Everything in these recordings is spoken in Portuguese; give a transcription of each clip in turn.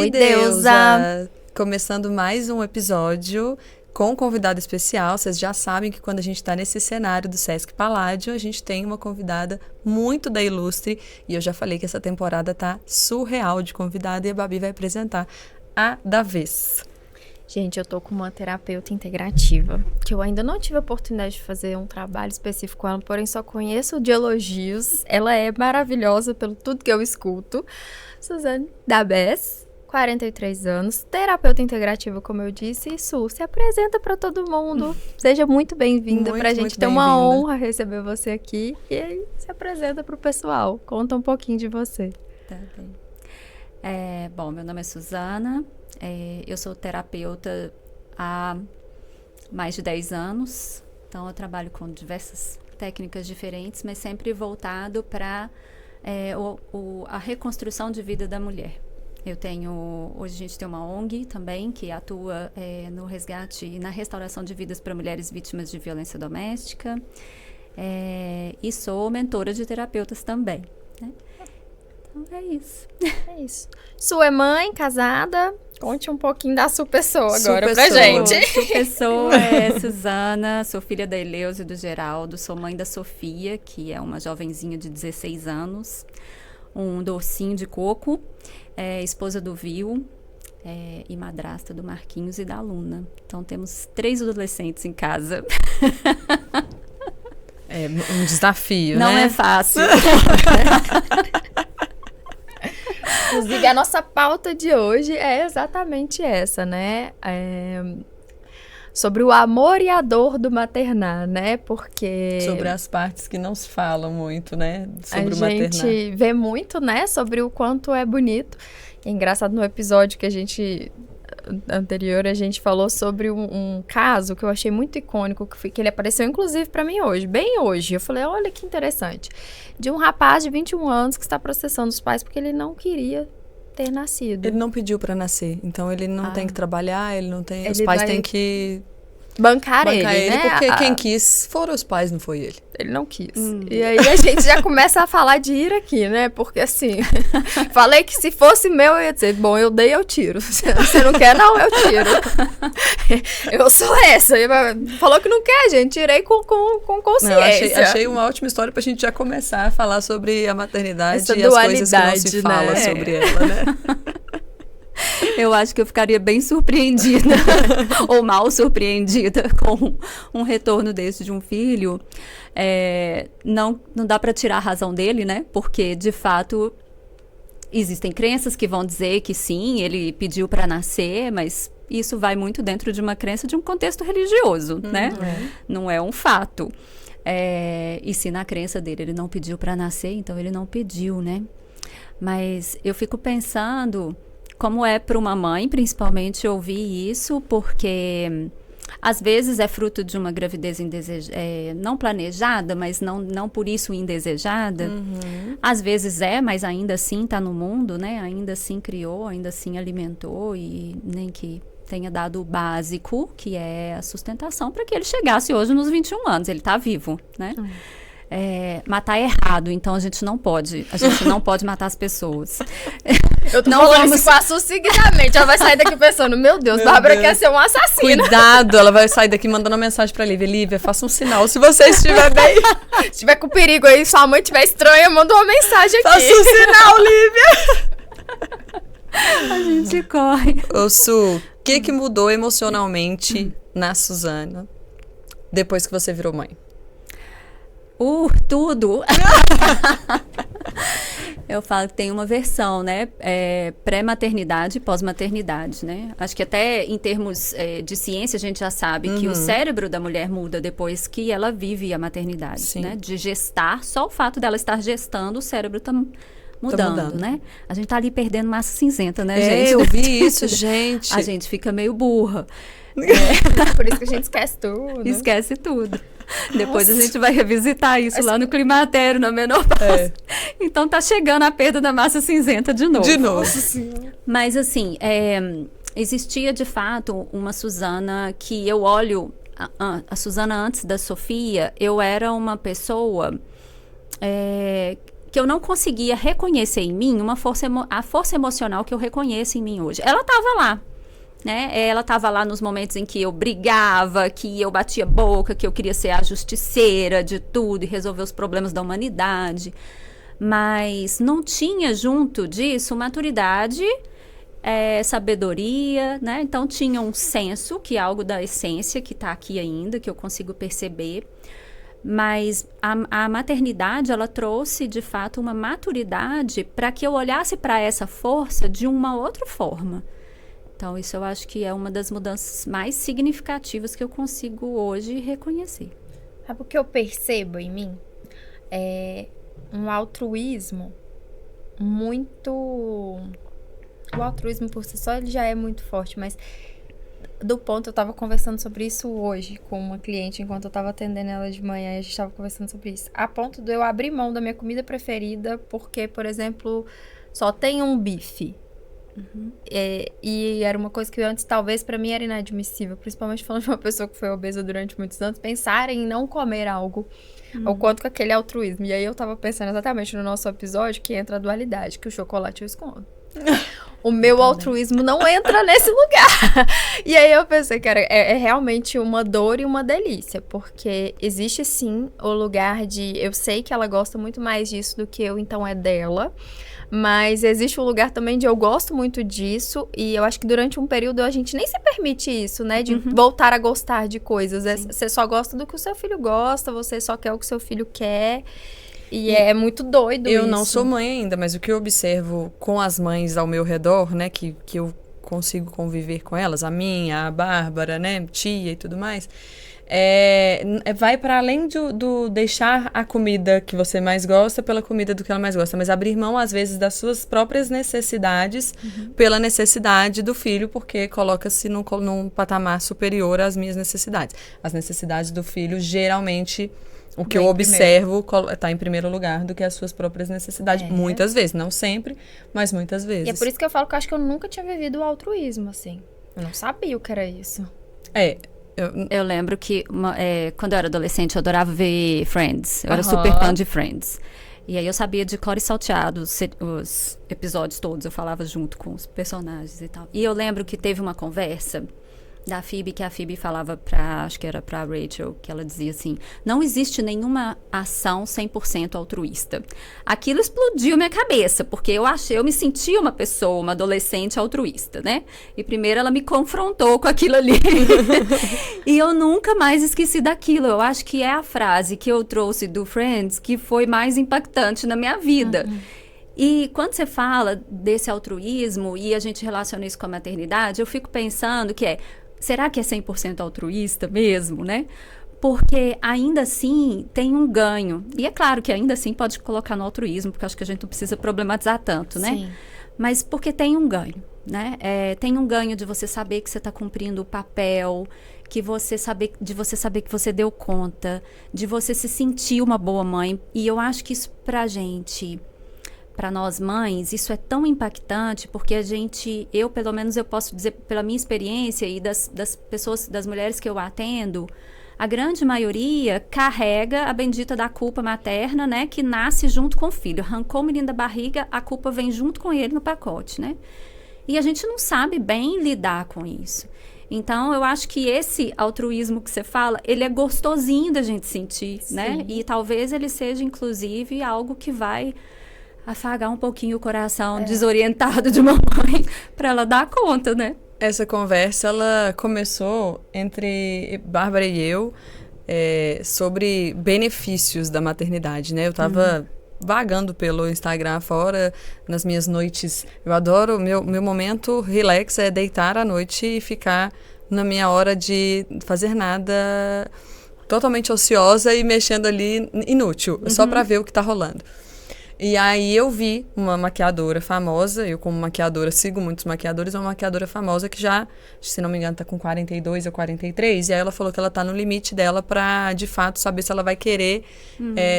Oi, deusa! Começando mais um episódio com um convidado especial. Vocês já sabem que quando a gente está nesse cenário do Sesc Paládio, a gente tem uma convidada muito da Ilustre. E eu já falei que essa temporada tá surreal de convidada e a Babi vai apresentar a da vez. Gente, eu tô com uma terapeuta integrativa, que eu ainda não tive a oportunidade de fazer um trabalho específico com ela, porém só conheço de elogios. Ela é maravilhosa pelo tudo que eu escuto. Suzane Dabés, 43 anos, terapeuta integrativa, como eu disse. E Su, se apresenta pra todo mundo. Seja muito bem-vinda. Pra gente ter uma honra receber você aqui. E aí, se apresenta pro pessoal. Conta um pouquinho de você. Tá bem. Bom, meu nome é Suzana. Eu sou terapeuta há mais de 10 anos, então eu trabalho com diversas técnicas diferentes, mas sempre voltado para a reconstrução de vida da mulher. Hoje a gente tem uma ONG também que atua no resgate e na restauração de vidas para mulheres vítimas de violência doméstica, e sou mentora de terapeutas também, né? Então é isso. É isso. Sua é mãe, casada. Conte um pouquinho da sua pessoa agora pra gente. Sua pessoa é Suzana, sou filha da Eleusa e do Geraldo, sou mãe da Sofia, que é uma jovenzinha de 16 anos, um docinho de coco, esposa do Vil, e madrasta do Marquinhos e da Luna. Então temos 3 adolescentes em casa. É um desafio, Não né? é fácil. Inclusive, a nossa pauta de hoje é exatamente essa, né? Sobre o amor e a dor do maternar, né? Porque... Sobre as partes que não se falam muito, né? Sobre o maternar. A gente vê muito, né? Sobre o quanto é bonito. É engraçado, no episódio que anterior, a gente falou sobre um caso que eu achei muito icônico, que ele apareceu inclusive pra mim hoje, bem hoje. Eu falei, olha que interessante. De um rapaz de 21 anos que está processando os pais porque ele não queria ter nascido. Ele não pediu pra nascer, então ele não tem que trabalhar, ele não tem... Os pais têm que... Bancar ele, né? Porque quem quis foram os pais, não foi ele. Ele não quis. E aí a gente já começa a falar de ir aqui, né? Porque assim, falei que se fosse meu, eu ia dizer, bom, eu dei, eu tiro. Você não quer, não, eu tiro. Eu sou essa. Falou que não quer, gente. Tirei com consciência. Não, achei uma ótima história pra gente já começar a falar sobre a maternidade essa e as coisas que não se né? fala sobre ela, né? Eu acho que eu ficaria bem surpreendida, ou mal surpreendida, com um retorno desse de um filho. Não dá para tirar a razão dele, né? Porque, de fato, existem crenças que vão dizer que sim, ele pediu para nascer, mas isso vai muito dentro de uma crença de um contexto religioso, né? Não é um fato. E se na crença dele ele não pediu para nascer, então ele não pediu, né? Mas eu fico pensando... Como é para uma mãe, principalmente, ouvir isso, porque às vezes é fruto de uma gravidez não planejada, mas não por isso indesejada. Às vezes mas ainda assim está no mundo, né? Ainda assim criou, ainda assim alimentou e nem que tenha dado o básico, que é a sustentação, para que ele chegasse hoje nos 21 anos. Ele está vivo, né? Matar é errado, então a gente não pode matar as pessoas. Eu tô falando isso com a Su seguidamente, ela vai sair daqui pensando, meu Deus, Bárbara quer ser um assassino. Cuidado, ela vai sair daqui mandando uma mensagem pra Lívia, faça um sinal se você estiver bem. Se estiver com perigo aí, sua mãe estiver estranha, manda uma mensagem aqui. Faça um sinal, Lívia. A gente corre. Ô Su, o que mudou emocionalmente na Suzana depois que você virou mãe? Tudo. Eu falo que tem uma versão, né? Pré-maternidade e pós-maternidade, né? Acho que até em termos de ciência a gente já sabe que o cérebro da mulher muda depois que ela vive a maternidade, né? De gestar, só o fato dela estar gestando, o cérebro tá mudando, né? A gente tá ali perdendo massa cinzenta, né, gente? Eu vi isso, gente. A gente fica meio burra. Por isso que a gente esquece tudo. Esquece tudo. Depois a gente vai revisitar isso lá no climatério, na menopausa. Então tá chegando a perda da massa cinzenta de novo. Mas assim, existia de fato uma Suzana que eu olho... A Suzana antes da Sofia, eu era uma pessoa que eu não conseguia reconhecer em mim a força emocional que eu reconheço em mim hoje. Ela estava lá, né? Ela estava lá nos momentos em que eu brigava, que eu batia boca, que eu queria ser a justiceira de tudo e resolver os problemas da humanidade. Mas não tinha junto disso maturidade, sabedoria, né? Então tinha um senso, que é algo da essência, que está aqui ainda, que eu consigo perceber. Mas a maternidade, ela trouxe, de fato, uma maturidade para que eu olhasse para essa força de uma outra forma. Então, isso eu acho que é uma das mudanças mais significativas que eu consigo hoje reconhecer. Sabe o que eu percebo em mim? É um altruísmo muito... O altruísmo por si só, ele já é muito forte, mas... Do ponto, eu tava conversando sobre isso hoje com uma cliente, enquanto eu tava atendendo ela de manhã, e a gente tava conversando sobre isso. A ponto de eu abrir mão da minha comida preferida, porque, por exemplo, só tem um bife. Uhum. E era uma coisa que antes, talvez, pra mim, era inadmissível. Principalmente falando de uma pessoa que foi obesa durante muitos anos, pensar em não comer algo. Ao quanto que aquele altruísmo. E aí eu tava pensando exatamente no nosso episódio, que entra a dualidade, que o chocolate eu escondo. O meu altruísmo não entra nesse lugar. E aí eu pensei, cara, é realmente uma dor e uma delícia. Porque existe sim o lugar de... Eu sei que ela gosta muito mais disso do que eu, então é dela. Mas existe um lugar também de eu gosto muito disso. E eu acho que durante um período a gente nem se permite isso, né? De voltar a gostar de coisas. Você só gosta do que o seu filho gosta, você só quer o que o seu filho quer. E é muito doido isso. Eu não sou mãe ainda, mas o que eu observo com as mães ao meu redor, né, que eu consigo conviver com elas, a minha, a Bárbara, né, tia e tudo mais, vai para além do deixar a comida que você mais gosta pela comida do que ela mais gosta, mas abrir mão, às vezes, das suas próprias necessidades pela necessidade do filho, porque coloca-se num patamar superior às minhas necessidades. As necessidades do filho, geralmente... O que eu observo está em primeiro lugar do que as suas próprias necessidades. Muitas vezes, não sempre, mas muitas vezes. E é por isso que eu falo que eu acho que eu nunca tinha vivido o altruísmo, assim. Eu não sabia o que era isso. Eu lembro que quando eu era adolescente eu adorava ver Friends. Eu era super fã de Friends. E aí eu sabia de cor e salteado os episódios todos. Eu falava junto com os personagens e tal. E eu lembro que teve uma conversa... da Phoebe, que a Phoebe falava acho que era pra Rachel, que ela dizia assim, não existe nenhuma ação 100% altruísta. Aquilo explodiu minha cabeça, porque eu me sentia uma pessoa, uma adolescente altruísta, né? E primeiro ela me confrontou com aquilo ali. E eu nunca mais esqueci daquilo. Eu acho que é a frase que eu trouxe do Friends que foi mais impactante na minha vida. E quando você fala desse altruísmo e a gente relaciona isso com a maternidade, eu fico pensando que será que é 100% altruísta mesmo, né? Porque ainda assim tem um ganho. E é claro que ainda assim pode colocar no altruísmo, porque acho que a gente não precisa problematizar tanto, né? Sim. Mas porque tem um ganho, né? Tem um ganho de você saber que você está cumprindo o papel, de você saber que você deu conta, de você se sentir uma boa mãe. E eu acho que isso para nós mães, isso é tão impactante, porque pelo menos eu posso dizer pela minha experiência e das pessoas, das mulheres que eu atendo, a grande maioria carrega a bendita da culpa materna, né, que nasce junto com o filho. Arrancou o menino da barriga, a culpa vem junto com ele no pacote, né? E a gente não sabe bem lidar com isso. Então, eu acho que esse altruísmo que você fala, ele é gostosinho da gente sentir, né? E talvez ele seja, inclusive, algo que vai... afagar um pouquinho o coração desorientado de uma mãe para ela dar conta, né? Essa conversa, ela começou entre Bárbara e eu sobre benefícios da maternidade, né? Eu tava vagando pelo Instagram fora, nas minhas noites. Eu adoro, meu momento relax é deitar à noite e ficar na minha hora de fazer nada, totalmente ociosa e mexendo ali, inútil, só para ver o que tá rolando. E aí eu vi uma maquiadora famosa, eu como maquiadora sigo muitos maquiadores, uma maquiadora famosa que já, se não me engano, tá com 42 ou 43, e aí ela falou que ela tá no limite dela pra, de fato, saber se ela vai querer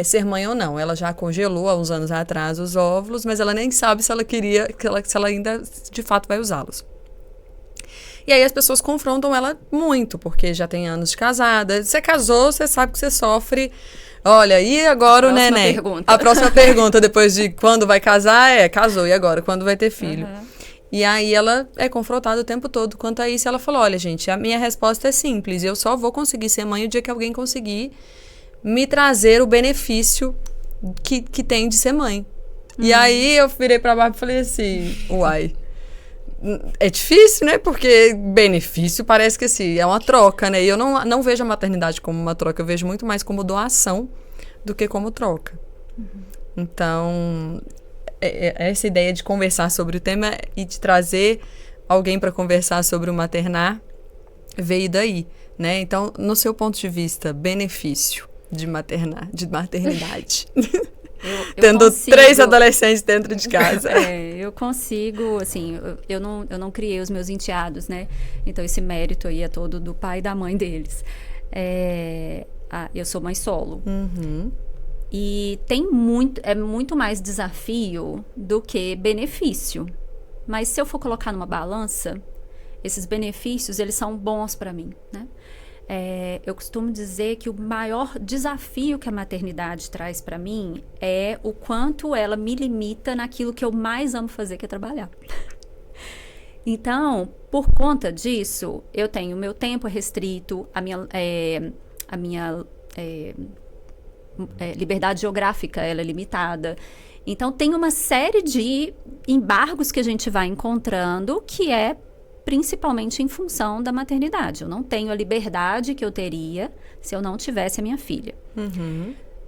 ser mãe ou não. Ela já congelou há uns anos atrás os óvulos, mas ela nem sabe se ela queria, se ela ainda, de fato, vai usá-los. E aí as pessoas confrontam ela muito, porque já tem anos de casada. Você casou, você sabe que você sofre Olha, e agora o Próxima neném? pergunta. A próxima pergunta, depois de quando vai casar, casou, e agora? Quando vai ter filho? E aí ela é confrontada o tempo todo quanto a isso. Ela falou, olha, gente, a minha resposta é simples. Eu só vou conseguir ser mãe o dia que alguém conseguir me trazer o benefício que tem de ser mãe. E aí eu virei pra Bárbara e falei assim, uai, é difícil, né? Porque benefício parece que assim, é uma troca, né? E eu não vejo a maternidade como uma troca, eu vejo muito mais como doação do que como troca. Então, essa ideia de conversar sobre o tema e de trazer alguém para conversar sobre o maternar veio daí, né? Então, no seu ponto de vista, benefício de maternidade. Eu Tendo consigo, 3 adolescentes dentro de casa. Eu consigo, assim, eu não criei os meus enteados, né? Então esse mérito aí é todo do pai e da mãe deles. Eu sou mãe solo. E é muito mais desafio do que benefício. Mas se eu for colocar numa balança, esses benefícios, eles são bons para mim, né? Eu costumo dizer que o maior desafio que a maternidade traz para mim é o quanto ela me limita naquilo que eu mais amo fazer, que é trabalhar. Então, por conta disso, eu tenho meu tempo restrito, a minha liberdade geográfica ela é limitada. Então, tem uma série de embargos que a gente vai encontrando que é principalmente em função da maternidade. Eu não tenho a liberdade que eu teria se eu não tivesse a minha filha.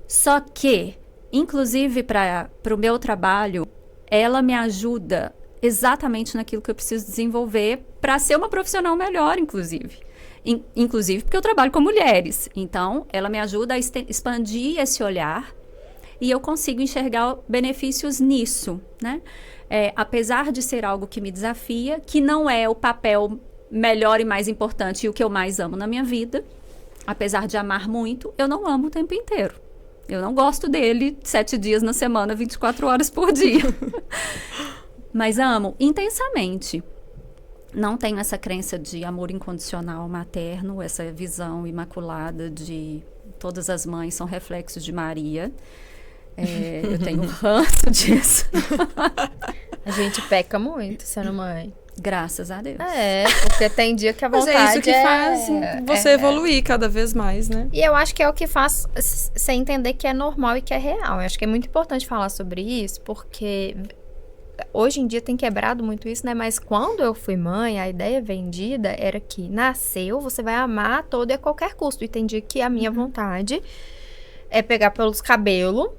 Só que, inclusive para o meu trabalho, ela me ajuda exatamente naquilo que eu preciso desenvolver para ser uma profissional melhor, inclusive. Inclusive porque eu trabalho com mulheres. Então, ela me ajuda a expandir esse olhar e eu consigo enxergar benefícios nisso, né? Apesar de ser algo que me desafia, que não é o papel melhor e mais importante e o que eu mais amo na minha vida, apesar de amar muito, eu não amo o tempo inteiro. Eu não gosto dele 7 dias na semana, 24 horas por dia. Mas amo intensamente. Não tenho essa crença de amor incondicional materno, essa visão imaculada de todas as mães são reflexos de Maria. Eu tenho ranço disso. A gente peca muito sendo mãe. Graças a Deus. Porque tem dia que a vontade Mas é isso que faz você evoluir cada vez mais, né? E eu acho que é o que faz você entender que é normal e que é real. Eu acho que é muito importante falar sobre isso, porque hoje em dia tem quebrado muito isso, né? Mas quando eu fui mãe, a ideia vendida era que nasceu, você vai amar a todo e a qualquer custo. E tem dia que a minha vontade é pegar pelos cabelos,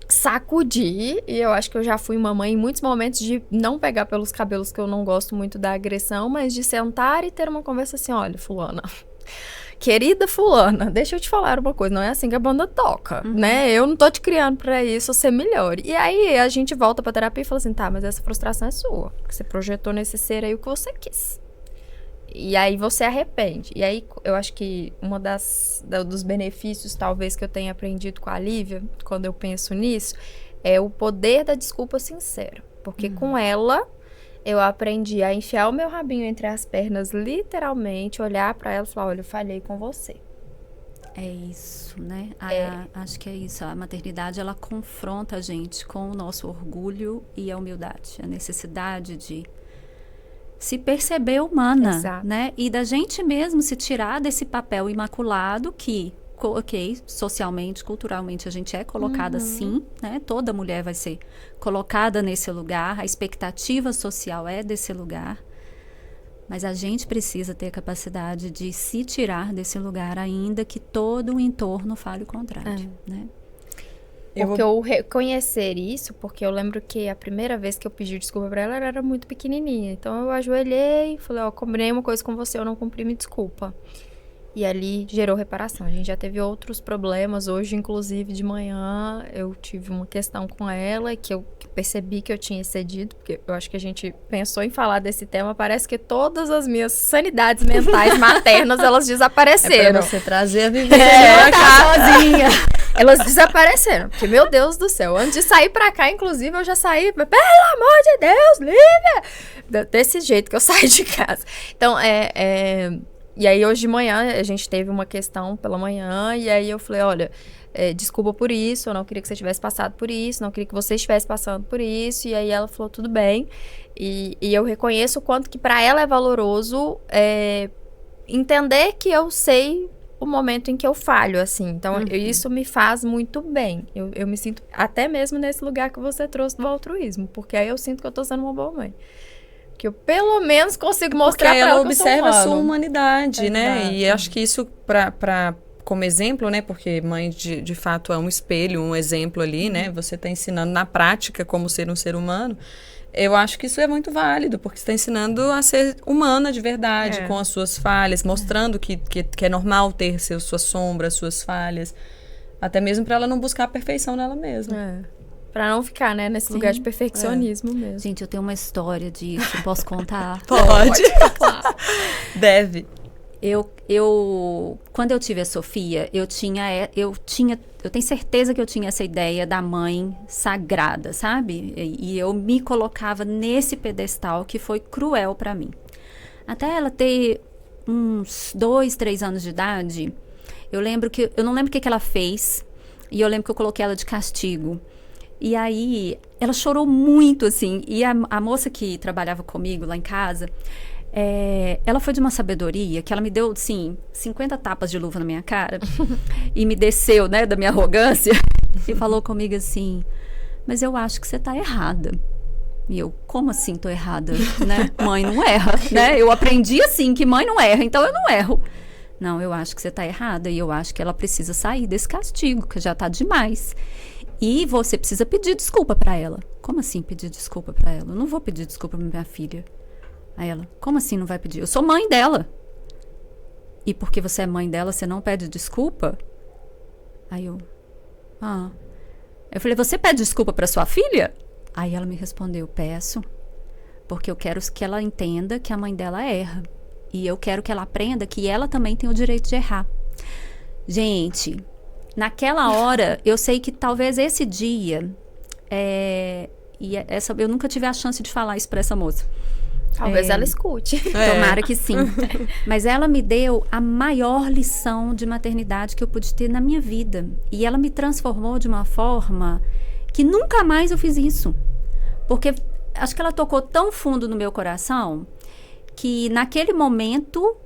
sacudir, e eu acho que eu já fui mamãe em muitos momentos de não pegar pelos cabelos, que eu não gosto muito da agressão, mas de sentar e ter uma conversa assim, olha, fulana, querida fulana, deixa eu te falar uma coisa, não é assim que a banda toca, né? Eu não tô te criando pra isso, você melhore. E aí a gente volta pra terapia e fala assim, tá, mas essa frustração é sua, porque você projetou nesse ser aí o que você quis. E aí você arrepende. E aí eu acho que dos benefícios, talvez, que eu tenha aprendido com a Lívia, quando eu penso nisso, é o poder da desculpa sincera. Porque com ela, eu aprendi a enfiar o meu rabinho entre as pernas, literalmente, olhar pra ela e falar, olha, eu falhei com você. É isso, né? Acho que é isso. A maternidade, ela confronta a gente com o nosso orgulho e a humildade. A necessidade de se perceber humana, Exato. né? E da gente mesmo se tirar desse papel imaculado que, ok, socialmente, culturalmente a gente é colocada assim, né? Toda mulher vai ser colocada nesse lugar, a expectativa social é desse lugar, mas a gente precisa ter a capacidade de se tirar desse lugar, ainda que todo o entorno fale o contrário, né? Porque eu reconhecer isso, porque eu lembro que a primeira vez que eu pedi desculpa pra ela era muito pequenininha. Então eu ajoelhei, falei, combinei uma coisa com você, eu não cumpri, me desculpa. E ali gerou reparação. A gente já teve outros problemas. Hoje, inclusive, de manhã, eu tive uma questão com ela que eu percebi que eu tinha excedido, porque eu acho que a gente pensou em falar desse tema, parece que todas as minhas sanidades mentais maternas, elas desapareceram. É pra você trazer a vivência sozinha. Elas desapareceram, porque, meu Deus do céu, antes de sair pra cá, inclusive, eu já saí, pelo amor de Deus, Lívia! Desse jeito que eu saí de casa. Então, E aí, hoje de manhã, a gente teve uma questão pela manhã, e aí eu falei, olha, desculpa por isso, eu não queria que você tivesse passado por isso, não queria que você estivesse passando por isso, e aí ela falou, tudo bem, e eu reconheço o quanto que pra ela é valoroso entender que eu sei o momento em que eu falho, assim, então isso me faz muito bem, eu me sinto até mesmo nesse lugar que você trouxe do altruísmo, porque aí eu sinto que eu tô sendo uma boa mãe. Que eu, pelo menos, consigo mostrar pra ela que eu sou observa a sua humano. humanidade, né? Exato. E acho que isso, como exemplo, né? Porque mãe, de fato, é um espelho, um exemplo ali, né? Você está ensinando na prática como ser um ser humano. Eu acho que isso é muito válido, porque você está ensinando a ser humana de verdade, com as suas falhas, mostrando que é normal ter suas sombras, suas falhas. Até mesmo para ela não buscar a perfeição nela mesma. Pra não ficar, né, nesse lugar de perfeccionismo mesmo. Gente, eu tenho uma história disso, posso contar? Pode. Deve. Quando eu tive a Sofia, eu tenho certeza que eu tinha essa ideia da mãe sagrada, sabe? E eu me colocava nesse pedestal que foi cruel pra mim. Até ela ter uns 2, 3 anos de idade, eu não lembro o que ela fez, e eu lembro que eu coloquei ela de castigo. E aí, ela chorou muito, assim. E a moça que trabalhava comigo lá em casa, ela foi de uma sabedoria que ela me deu, assim, 50 tapas de luva na minha cara. E me desceu, né, da minha arrogância. E falou comigo assim, mas eu acho que você tá errada. E eu, como assim tô errada? Né? Mãe não erra, né? Eu aprendi assim, que mãe não erra, então eu não erro. Não, eu acho que você tá errada. E eu acho que ela precisa sair desse castigo, que já tá demais. E você precisa pedir desculpa pra ela. Como assim pedir desculpa pra ela? Eu não vou pedir desculpa pra minha filha. Aí ela, como assim não vai pedir? Eu sou mãe dela. E porque você é mãe dela, você não pede desculpa? Aí eu falei, você pede desculpa pra sua filha? Aí ela me respondeu, peço. Porque eu quero que ela entenda que a mãe dela erra. E eu quero que ela aprenda que ela também tem o direito de errar. Gente, naquela hora, eu sei que talvez esse dia, eu nunca tive a chance de falar isso pra essa moça. Talvez ela escute. Tomara que sim. Mas ela me deu a maior lição de maternidade que eu pude ter na minha vida. E ela me transformou de uma forma que nunca mais eu fiz isso. Porque acho que ela tocou tão fundo no meu coração que naquele momento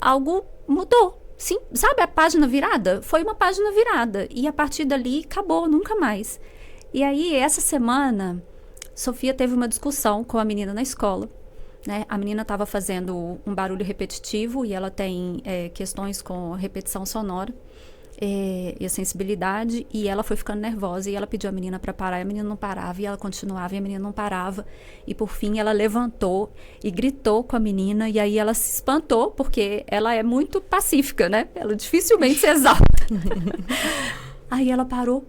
algo mudou. Sim, sabe a página virada? Foi uma página virada. E a partir dali, acabou, nunca mais. E aí, essa semana, Sofia teve uma discussão com a menina na escola. Né? A menina estava fazendo um barulho repetitivo e ela tem questões com repetição sonora e a sensibilidade. E ela foi ficando nervosa e ela pediu a menina para parar. E a menina não parava e ela continuava e a menina não parava. E por fim, ela levantou e gritou com a menina. E aí ela se espantou porque ela é muito pacífica, né? Ela dificilmente se exalta. Aí ela parou.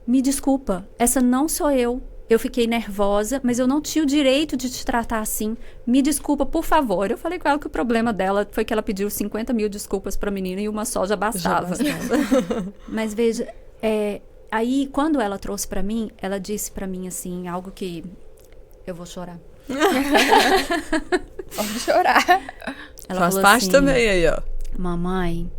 Me desculpa, essa não sou eu. Eu fiquei nervosa, mas eu não tinha o direito de te tratar assim. Me desculpa, por favor. Eu falei com ela que o problema dela foi que ela pediu 50 mil desculpas pra menina e uma só já bastava. Mas veja, aí quando ela trouxe pra mim, ela disse pra mim assim, algo que eu vou chorar. Pode chorar. Ela faz falou parte assim, também aí, ó. mamãe,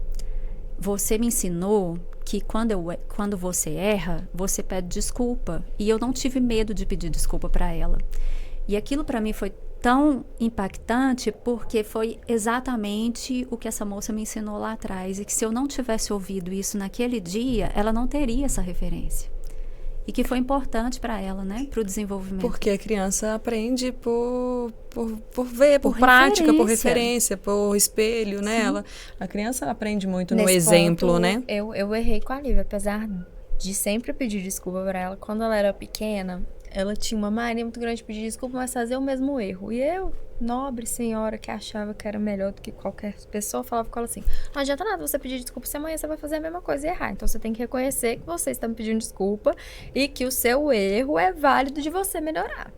você me ensinou que quando você erra, você pede desculpa. E eu não tive medo de pedir desculpa para ela. E aquilo para mim foi tão impactante porque foi exatamente o que essa moça me ensinou lá atrás. E que se eu não tivesse ouvido isso naquele dia, ela não teria essa referência. E que foi importante para ela, né? Para o desenvolvimento. Porque a criança aprende por ver, por prática, por referência, por espelho, né? A criança aprende muito no exemplo, ponto, né? Eu errei com a Lívia, apesar de sempre pedir desculpa para ela. Quando ela era pequena, ela tinha uma mania muito grande de pedir desculpa, mas fazer o mesmo erro. E eu, nobre senhora que achava que era melhor do que qualquer pessoa, falava com ela assim, não adianta nada você pedir desculpa, se amanhã você vai fazer a mesma coisa e errar. Então você tem que reconhecer que você está me pedindo desculpa e que o seu erro é válido de você melhorar.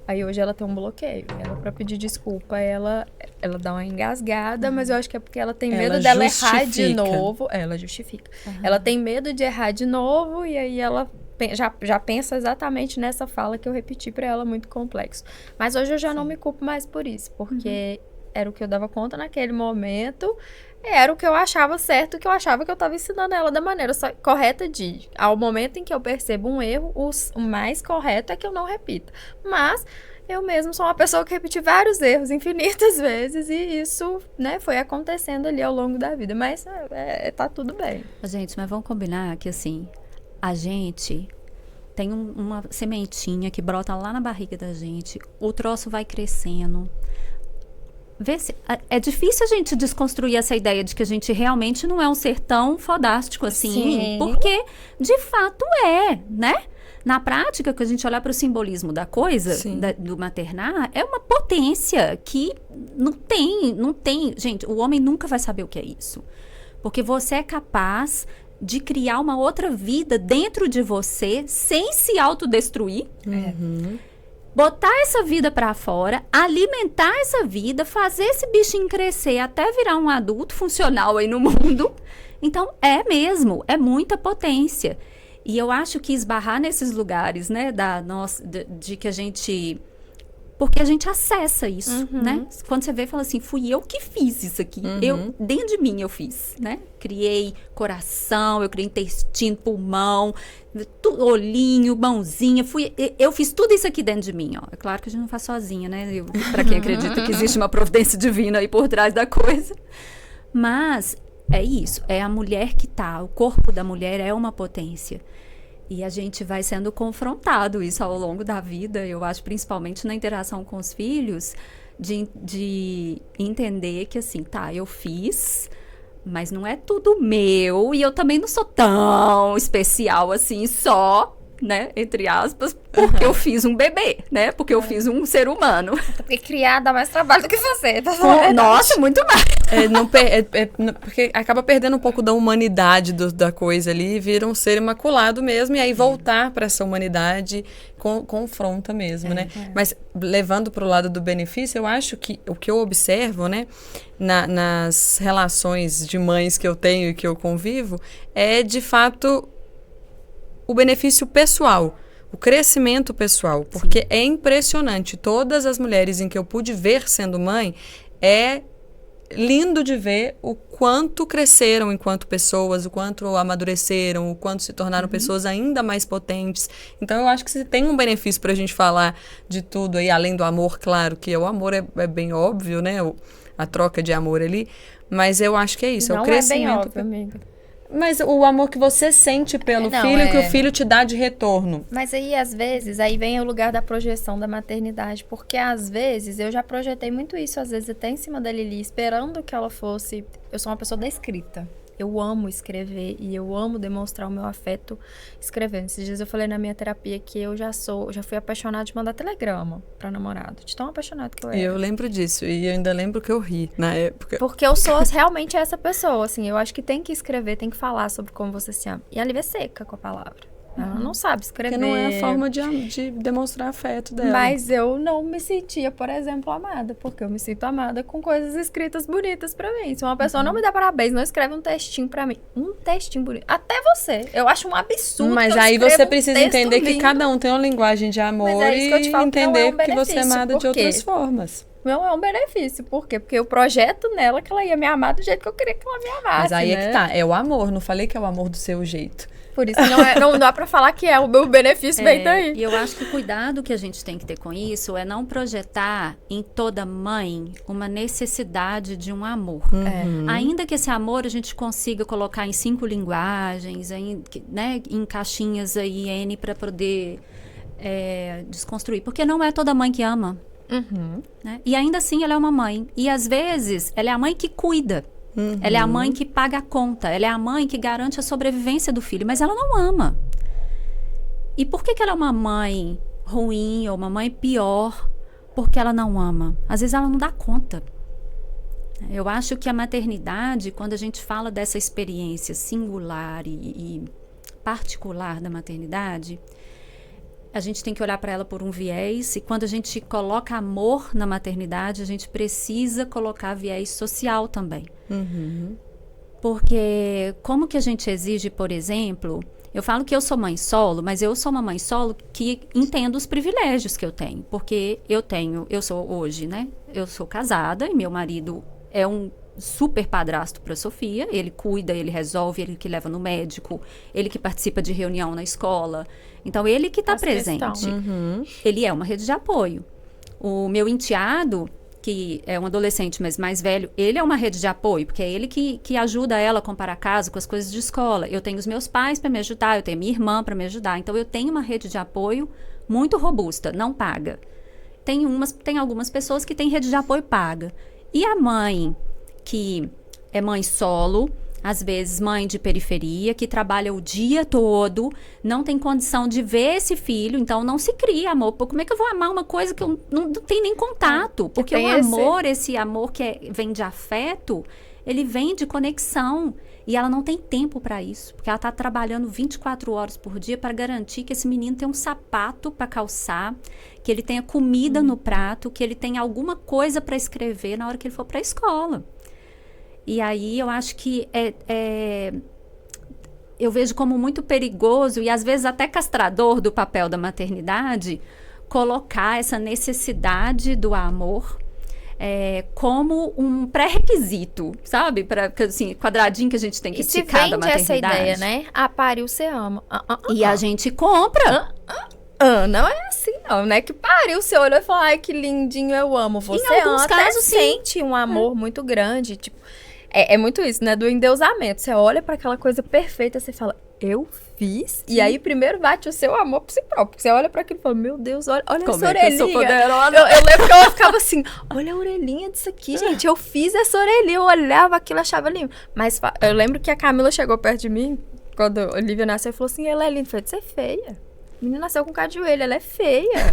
Aí hoje ela tem um bloqueio. Ela, pra pedir desculpa, ela dá uma engasgada, mas eu acho que é porque ela tem medo dela errar de novo. Ela justifica. Ela tem medo de errar de novo e aí ela já pensa exatamente nessa fala que eu repeti pra ela, muito complexo. Mas hoje eu já não me culpo mais por isso, porque era o que eu dava conta naquele momento, era o que eu achava certo, que eu achava que eu estava ensinando ela da maneira correta de... Ao momento em que eu percebo um erro, o mais correto é que eu não repita. Mas eu mesmo sou uma pessoa que repeti vários erros infinitas vezes e isso, né, foi acontecendo ali ao longo da vida. Mas tá tudo bem. Gente, mas vamos combinar que, assim, a gente tem uma sementinha que brota lá na barriga da gente, o troço vai crescendo. É difícil a gente desconstruir essa ideia de que a gente realmente não é um ser tão fodástico assim, Sim. porque de fato né? Na prática, que a gente olhar para o simbolismo da coisa, do maternar, é uma potência que não tem. Gente, o homem nunca vai saber o que é isso. Porque você é capaz de criar uma outra vida dentro de você sem se autodestruir. Botar essa vida para fora, alimentar essa vida, fazer esse bichinho crescer até virar um adulto funcional aí no mundo. Então, é muita potência. E eu acho que esbarrar nesses lugares, né, de que a gente... Porque a gente acessa isso, né? Quando você vê e fala assim, fui eu que fiz isso aqui. Dentro de mim eu fiz, né? Criei coração, eu criei intestino, pulmão, olhinho, mãozinha. Eu fiz tudo isso aqui dentro de mim, ó. É claro que a gente não faz sozinha, né? Pra quem acredita que existe uma providência divina aí por trás da coisa. Mas é isso, é a mulher que tá. O corpo da mulher é uma potência. E a gente vai sendo confrontado isso ao longo da vida, eu acho, principalmente na interação com os filhos, de entender que, assim, tá, eu fiz, mas não é tudo meu, e eu também não sou tão especial assim, só, né, entre aspas, porque eu fiz um bebê, né, porque eu fiz um ser humano. Porque criar dá mais trabalho do que você, tá Nossa, muito mais. Porque acaba perdendo um pouco da humanidade da coisa ali, vira um ser imaculado mesmo, e aí voltar para essa humanidade confronta mesmo, né? Mas levando para o lado do benefício, eu acho que o que eu observo, né, nas relações de mães que eu tenho e que eu convivo, é de fato o benefício pessoal, o crescimento pessoal, porque é impressionante. Todas as mulheres em que eu pude ver sendo mãe, é lindo de ver o quanto cresceram enquanto pessoas, o quanto amadureceram, o quanto se tornaram pessoas ainda mais potentes. Então eu acho que se tem um benefício pra gente falar de tudo aí, além do amor, claro, que o amor é bem óbvio, né? A troca de amor ali, mas eu acho que é isso, é o crescimento. Não é bem óbvio, amiga. Mas o amor que você sente pelo filho, que o filho te dá de retorno. Mas aí, às vezes, aí vem o lugar da projeção da maternidade. Porque, às vezes, eu já projetei muito isso, às vezes, até em cima da Lili, esperando que ela fosse... Eu sou uma pessoa da escrita. Eu amo escrever e eu amo demonstrar o meu afeto escrevendo. Esses dias eu falei na minha terapia que eu já fui apaixonada de mandar telegrama pra namorado. De tão apaixonada que eu era. Eu lembro disso. E eu ainda lembro que eu ri na época. Porque eu sou realmente essa pessoa, assim. Eu acho que tem que escrever, tem que falar sobre como você se ama. E a Lívia é seca com a palavra. Ela não sabe escrever. Porque não é a forma de demonstrar afeto dela. Mas eu não me sentia, por exemplo, amada. Porque eu me sinto amada com coisas escritas bonitas pra mim. Se uma pessoa não me dá parabéns, não escreve um textinho pra mim. Um textinho bonito. Até você. Eu acho um absurdo. Mas aí você precisa entender que cada um tem uma linguagem de amor e entender que você é amada de outras formas. Não é um benefício. Por quê? Porque eu projeto nela que ela ia me amar do jeito que eu queria que ela me amasse. Mas aí é que tá. É o amor. Não falei que é o amor do seu jeito. Por isso não dá pra falar que o meu benefício vem daí. E eu acho que o cuidado que a gente tem que ter com isso é não projetar em toda mãe uma necessidade de um amor. Ainda que esse amor a gente consiga colocar em 5 linguagens, né, em caixinhas aí, N, pra poder desconstruir. Porque não é toda mãe que ama. Né? E ainda assim ela é uma mãe. E às vezes ela é a mãe que cuida. Ela é a mãe que paga a conta. Ela é a mãe que garante a sobrevivência do filho. Mas ela não ama. E por que ela é uma mãe ruim ou uma mãe pior? Porque ela não ama. Às vezes ela não dá conta. Eu acho que a maternidade, quando a gente fala dessa experiência singular e particular da maternidade, a gente tem que olhar para ela por um viés, e quando a gente coloca amor na maternidade, a gente precisa colocar viés social também. Porque como que a gente exige, por exemplo, Eu falo que eu sou mãe solo, mas eu sou uma mãe solo que entendo os privilégios que eu tenho. Porque eu sou hoje, né? Eu sou casada e meu marido é um super padrasto para Sofia. Ele cuida, ele resolve, ele que leva no médico, ele que participa de reunião na escola. Então, ele que está presente. Ele é uma rede de apoio. O meu enteado, que é um adolescente, mas mais velho, ele é uma rede de apoio, porque é ele que ajuda ela a comparar caso com as coisas de escola. Eu tenho os meus pais para me ajudar, eu tenho minha irmã para me ajudar. Então, eu tenho uma rede de apoio muito robusta, não paga. Tem algumas pessoas que têm rede de apoio paga. E a mãe, que é mãe solo, às vezes mãe de periferia, que trabalha o dia todo, não tem condição de ver esse filho, então não se cria amor. Como é que eu vou amar uma coisa que eu não tenho nem contato? Porque o amor, esse amor que vem de afeto, ele vem de conexão. E ela não tem tempo para isso, porque ela está trabalhando 24 horas por dia para garantir que esse menino tenha um sapato para calçar, que ele tenha comida no prato, que ele tenha alguma coisa para escrever na hora que ele for para a escola. E aí eu acho que eu vejo como muito perigoso e às vezes até castrador do papel da maternidade colocar essa necessidade do amor como um pré-requisito, sabe? Assim, quadradinho que a gente tem que ticar da maternidade. Essa ideia, né? Pariu, você ama. E a gente compra. Não é assim, não, né? Que pariu, você olhou e falou, ai, que lindinho, eu amo. Você em alguns casos, sente um amor muito grande, tipo... É muito isso, né? Do endeusamento. Você olha pra aquela coisa perfeita, você fala, eu fiz? Sim. E aí, primeiro bate o seu amor por si próprio. Você olha pra aquilo e fala, meu Deus, olha essa orelhinha. Eu sou poderosa. Eu lembro que eu ficava assim, olha a orelhinha disso aqui, gente. Eu fiz essa orelhinha, eu olhava aquilo, achava lindo. Mas eu lembro que a Camila chegou perto de mim, quando a Olivia nasceu, e falou assim, ela é linda. Eu falei, você é feia. A menina nasceu com cara de joelho, ela é feia.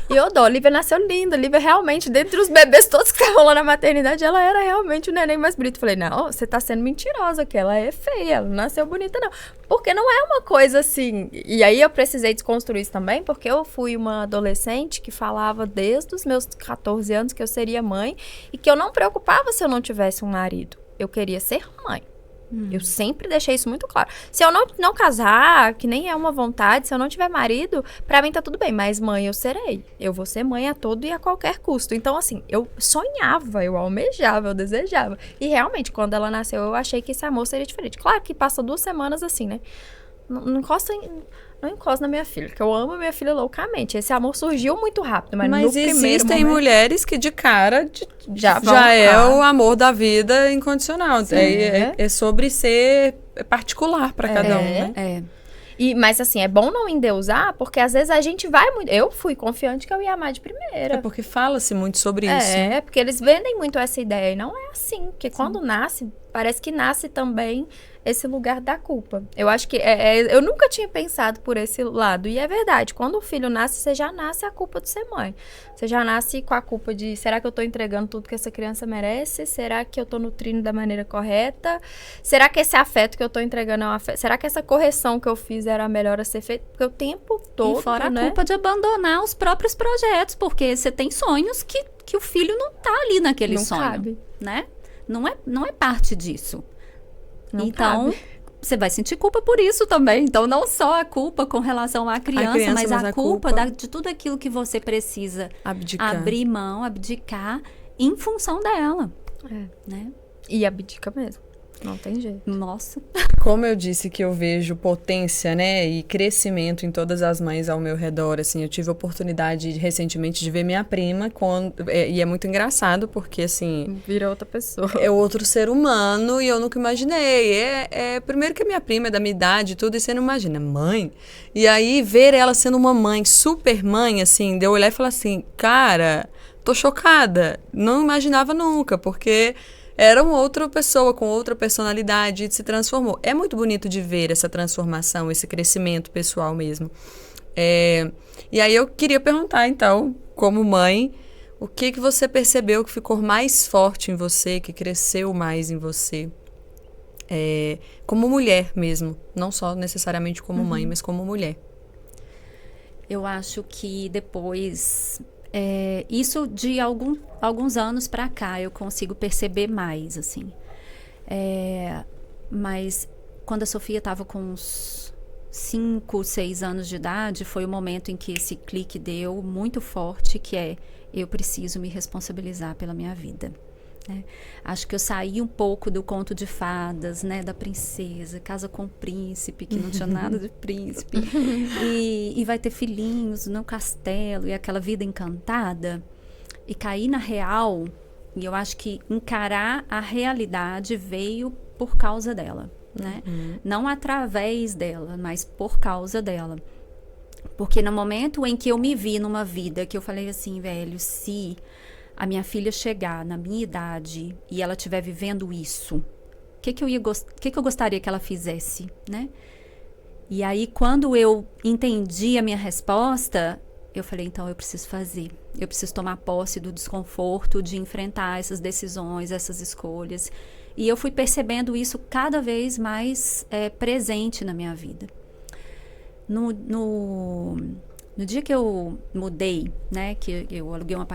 E eu dou, a Olivia nasceu linda. A Olivia realmente, dentre os bebês todos que estavam lá na maternidade, ela era realmente o neném mais bonito. Eu falei, não, você tá sendo mentirosa, que ela é feia, ela não nasceu bonita, não. Porque não é uma coisa assim... E aí eu precisei desconstruir isso também, porque eu fui uma adolescente que falava desde os meus 14 anos que eu seria mãe e que eu não preocupava se eu não tivesse um marido. Eu queria ser mãe. Eu sempre deixei isso muito claro. Se eu não casar, que nem é uma vontade, se eu não tiver marido, pra mim tá tudo bem. Mas mãe eu serei. Eu vou ser mãe a todo e a qualquer custo. Então, assim, eu sonhava, eu almejava, eu desejava. E realmente, quando ela nasceu, eu achei que esse amor seria diferente. Claro que passa 2 semanas assim, né? Não encosta na minha filha, que eu amo a minha filha loucamente. Esse amor surgiu muito rápido, mas no primeiro existem momento... mulheres que de cara já é o amor da vida incondicional. É sobre ser particular para cada um, né? Mas assim, é bom não endeusar, porque às vezes a gente vai muito... Eu fui confiante que eu ia amar de primeira. É porque fala-se muito sobre isso. É, porque eles vendem muito essa ideia. E não é assim, porque quando nasce, parece que nasce também esse lugar da culpa. Eu acho que... eu nunca tinha pensado por esse lado. E é verdade, quando o filho nasce, você já nasce a culpa de ser mãe. Você já nasce com a culpa de, será que eu tô entregando tudo que essa criança merece? Será que eu tô nutrindo da maneira correta? Será que esse afeto que eu tô entregando é um afeto? Será que essa correção que eu fiz era a melhor a ser feita? Porque o tempo todo, e fora a culpa de abandonar os próprios projetos, porque você tem sonhos que o filho não tá ali naquele sonho. Não cabe. Né? Não é parte disso. Então, você vai sentir culpa por isso também. Então, não só a culpa com relação à criança, mas a culpa de tudo aquilo que você precisa abrir mão, abdicar em função dela. Né? E abdica mesmo. Não tem jeito. Nossa. Como eu disse que eu vejo potência, né, e crescimento em todas as mães ao meu redor, assim, eu tive a oportunidade recentemente de ver minha prima, e é muito engraçado porque, assim... Vira outra pessoa. É outro ser humano e eu nunca imaginei. Primeiro que a minha prima é da minha idade e tudo, e você não imagina, mãe? E aí, ver ela sendo uma mãe, super mãe, assim, de eu olhar e falar assim, cara, tô chocada. Não imaginava nunca, porque... era uma outra pessoa, com outra personalidade, e se transformou. É muito bonito de ver essa transformação, esse crescimento pessoal mesmo. E aí eu queria perguntar, então, como mãe, o que você percebeu que ficou mais forte em você, que cresceu mais em você? Como mulher mesmo, não só necessariamente como mãe, mas como mulher. Eu acho que depois... isso de alguns anos para cá eu consigo perceber mais, assim. Mas quando a Sofia estava com uns 5, 6 anos de idade, foi o momento em que esse clique deu muito forte, que é, eu preciso me responsabilizar pela minha vida. Né? Acho que eu saí um pouco do conto de fadas, né, da princesa, casa com o príncipe, que não tinha nada de príncipe, e vai ter filhinhos no castelo, e aquela vida encantada, e caí na real, e eu acho que encarar a realidade veio por causa dela. Né? Não através dela, mas por causa dela. Porque no momento em que eu me vi numa vida que eu falei assim, velho, se a minha filha chegar na minha idade e ela estiver vivendo isso, o que eu gostaria que ela fizesse, né? E aí, quando eu entendi a minha resposta, eu falei, então eu preciso fazer. Eu preciso tomar posse do desconforto de enfrentar essas decisões, essas escolhas. E eu fui percebendo isso cada vez mais presente na minha vida. No dia que eu mudei, né, que eu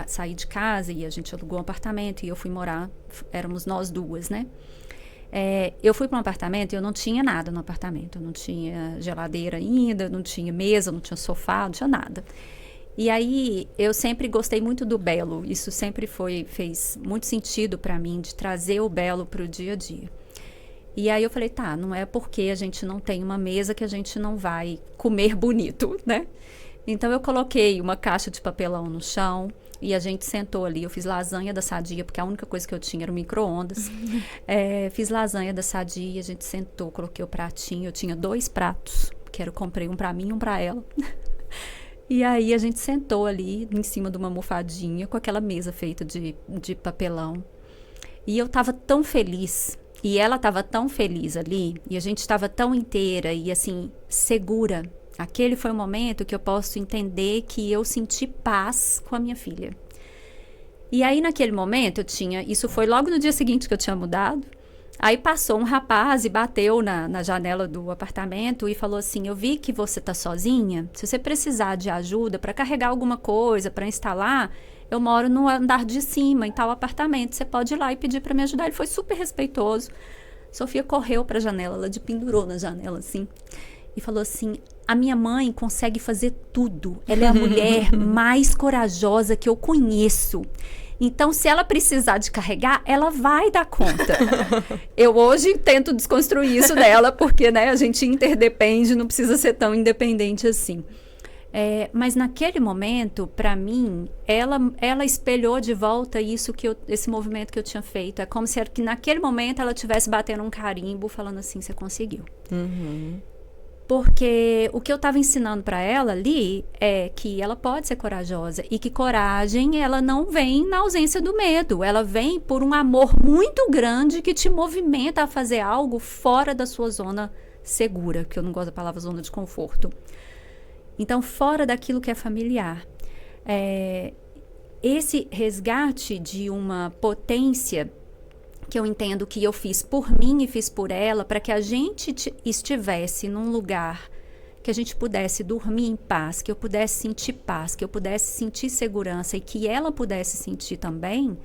saí de casa e a gente alugou um apartamento e eu fui morar, éramos nós duas, né? Eu fui para um apartamento e eu não tinha nada no apartamento. Eu não tinha geladeira ainda, não tinha mesa, não tinha sofá, não tinha nada. E aí, eu sempre gostei muito do belo. Isso sempre fez muito sentido para mim, de trazer o belo para o dia a dia. E aí eu falei, tá, não é porque a gente não tem uma mesa que a gente não vai comer bonito, né? Então, eu coloquei uma caixa de papelão no chão e a gente sentou ali. Eu fiz lasanha da Sadia, porque a única coisa que eu tinha era o micro-ondas. Fiz lasanha da Sadia, a gente sentou, coloquei o pratinho. Eu tinha 2 pratos, que eu comprei um para mim e um para ela. E aí a gente sentou ali em cima de uma almofadinha com aquela mesa feita de papelão. E eu estava tão feliz, e ela estava tão feliz ali, e a gente estava tão inteira e assim, segura. Aquele foi o momento que eu posso entender que eu senti paz com a minha filha. E aí naquele momento isso foi logo no dia seguinte que eu tinha mudado. Aí passou um rapaz e bateu na janela do apartamento e falou assim, eu vi que você tá sozinha, se você precisar de ajuda para carregar alguma coisa, para instalar, eu moro no andar de cima, em tal apartamento, você pode ir lá e pedir para me ajudar. Ele foi super respeitoso. Sofia correu para a janela, ela pendurou na janela assim, e falou assim, a minha mãe consegue fazer tudo, ela é a mulher mais corajosa que eu conheço. Então, se ela precisar de carregar, ela vai dar conta. Eu hoje tento desconstruir isso dela, porque, né, a gente interdepende, não precisa ser tão independente assim. Mas naquele momento, para mim, ela espelhou de volta esse movimento que eu tinha feito. É como se naquele momento ela estivesse batendo um carimbo, falando assim, você conseguiu. Uhum. Porque o que eu estava ensinando para ela ali é que ela pode ser corajosa e que coragem, ela não vem na ausência do medo. Ela vem por um amor muito grande que te movimenta a fazer algo fora da sua zona segura, que eu não gosto da palavra zona de conforto. Então, fora daquilo que é familiar. Esse resgate de uma potência que eu entendo que eu fiz por mim e fiz por ela, para que a gente estivesse num lugar que a gente pudesse dormir em paz, que eu pudesse sentir paz, que eu pudesse sentir segurança e que ela pudesse sentir também,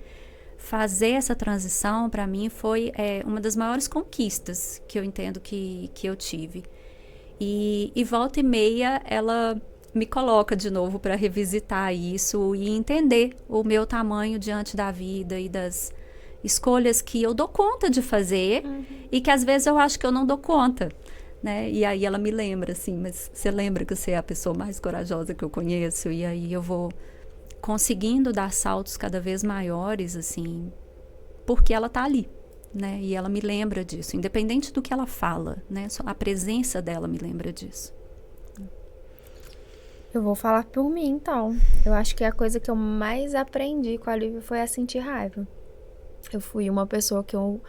fazer essa transição, para mim, foi uma das maiores conquistas que eu entendo que eu tive. E volta e meia, ela me coloca de novo para revisitar isso e entender o meu tamanho diante da vida e das escolhas que eu dou conta de fazer e que às vezes eu acho que eu não dou conta, né? E aí ela me lembra assim, mas você lembra que você é a pessoa mais corajosa que eu conheço? E aí eu vou conseguindo dar saltos cada vez maiores, assim, porque ela tá ali, né? E ela me lembra disso, independente do que ela fala, né? Só a presença dela me lembra disso. Eu vou falar por mim, então. Eu acho que a coisa que eu mais aprendi com a Lívia foi a sentir raiva. Eu fui uma pessoa que eu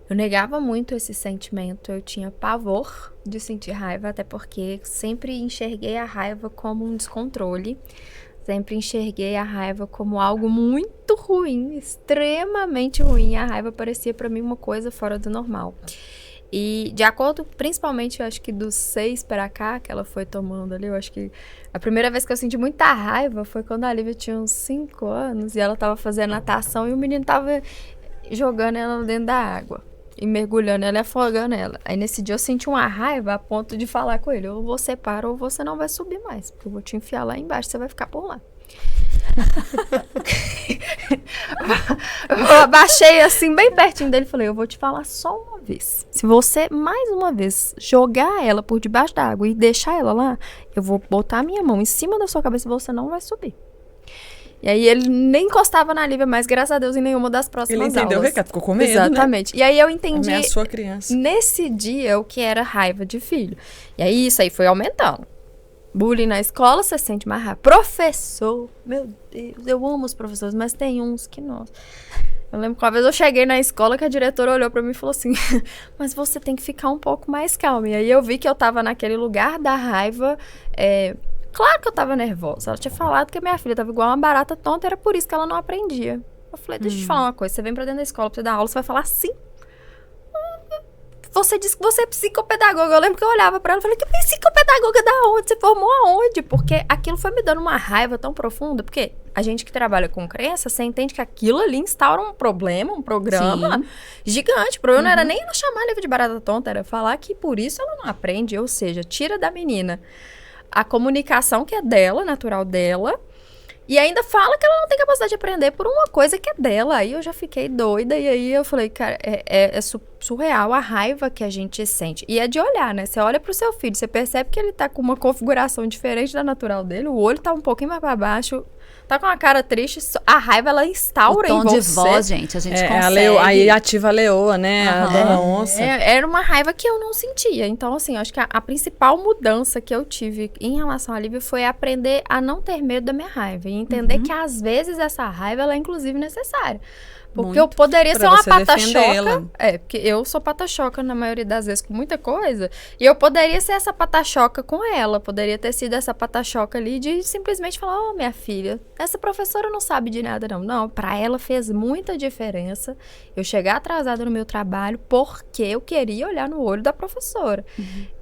negava muito esse sentimento. Eu tinha pavor de sentir raiva, até porque sempre enxerguei a raiva como um descontrole. Sempre enxerguei a raiva como algo muito ruim, extremamente ruim. A raiva parecia pra mim uma coisa fora do normal. E de acordo, principalmente, eu acho que dos 6 para cá, que ela foi tomando ali, eu acho que a primeira vez que eu senti muita raiva foi quando a Lívia tinha uns 5 anos e ela tava fazendo natação e o menino tava jogando ela dentro da água. e mergulhando ela e afogando ela. Aí nesse dia eu senti uma raiva a ponto de falar com ele, ou você para ou você não vai subir mais, porque eu vou te enfiar lá embaixo, você vai ficar por lá. Eu abaixei assim bem pertinho dele e falei, eu vou te falar só uma vez, se você mais uma vez jogar ela por debaixo da água e deixar ela lá, eu vou botar a minha mão em cima da sua cabeça e você não vai subir. E aí ele nem encostava na Lívia, mas graças a Deus em nenhuma das próximas aulas. Ele entendeu o recado, ficou com medo, Exatamente. Né? E aí eu entendi ameaçou a criança. Nesse dia o que era raiva de filho. E aí isso aí foi aumentando. Bullying na escola, você sente mais raiva. Professor, meu Deus, eu amo os professores, mas tem uns que não. Eu lembro que uma vez eu cheguei na escola que a diretora olhou pra mim e falou assim, mas você tem que ficar um pouco mais calma. E aí eu vi que eu tava naquele lugar da raiva, claro que eu tava nervosa. Ela tinha falado que a minha filha tava igual uma barata tonta, era por isso que ela não aprendia. Eu falei, deixa eu te falar uma coisa, você vem pra dentro da escola pra você dar aula, você vai falar assim. Você disse que você é psicopedagoga. Eu lembro que eu olhava pra ela e falei, que psicopedagoga da onde? Você formou aonde? Porque aquilo foi me dando uma raiva tão profunda. Porque a gente que trabalha com crença, você entende que aquilo ali instaura um problema, um programa gigante. O problema não era nem ela chamar a Lívia de barata tonta, era falar que por isso ela não aprende. Ou seja, tira da menina a comunicação que é dela, natural dela, e ainda fala que ela não tem capacidade de aprender por uma coisa que é dela. Aí eu já fiquei doida, e aí eu falei, cara, é surreal a raiva que a gente sente. E é de olhar, né? Você olha pro seu filho, você percebe que ele tá com uma configuração diferente da natural dele, o olho tá um pouquinho mais pra baixo, tá com uma cara triste, a raiva, ela instaura em você. O tom de voz, gente, a gente consegue. Aí ativa a leoa, né? A dona onça. Era uma raiva que eu não sentia. Então, assim, acho que a principal mudança que eu tive em relação à Lívia foi aprender a não ter medo da minha raiva. E entender que, às vezes, essa raiva, ela é, inclusive, necessária. Porque eu poderia ser uma pata-choca. Porque eu sou pata-choca na maioria das vezes com muita coisa. E eu poderia ser essa pata-choca com ela. Poderia ter sido essa pata-choca ali de simplesmente falar, minha filha, essa professora não sabe de nada, não. Não, pra ela fez muita diferença eu chegar atrasada no meu trabalho porque eu queria olhar no olho da professora.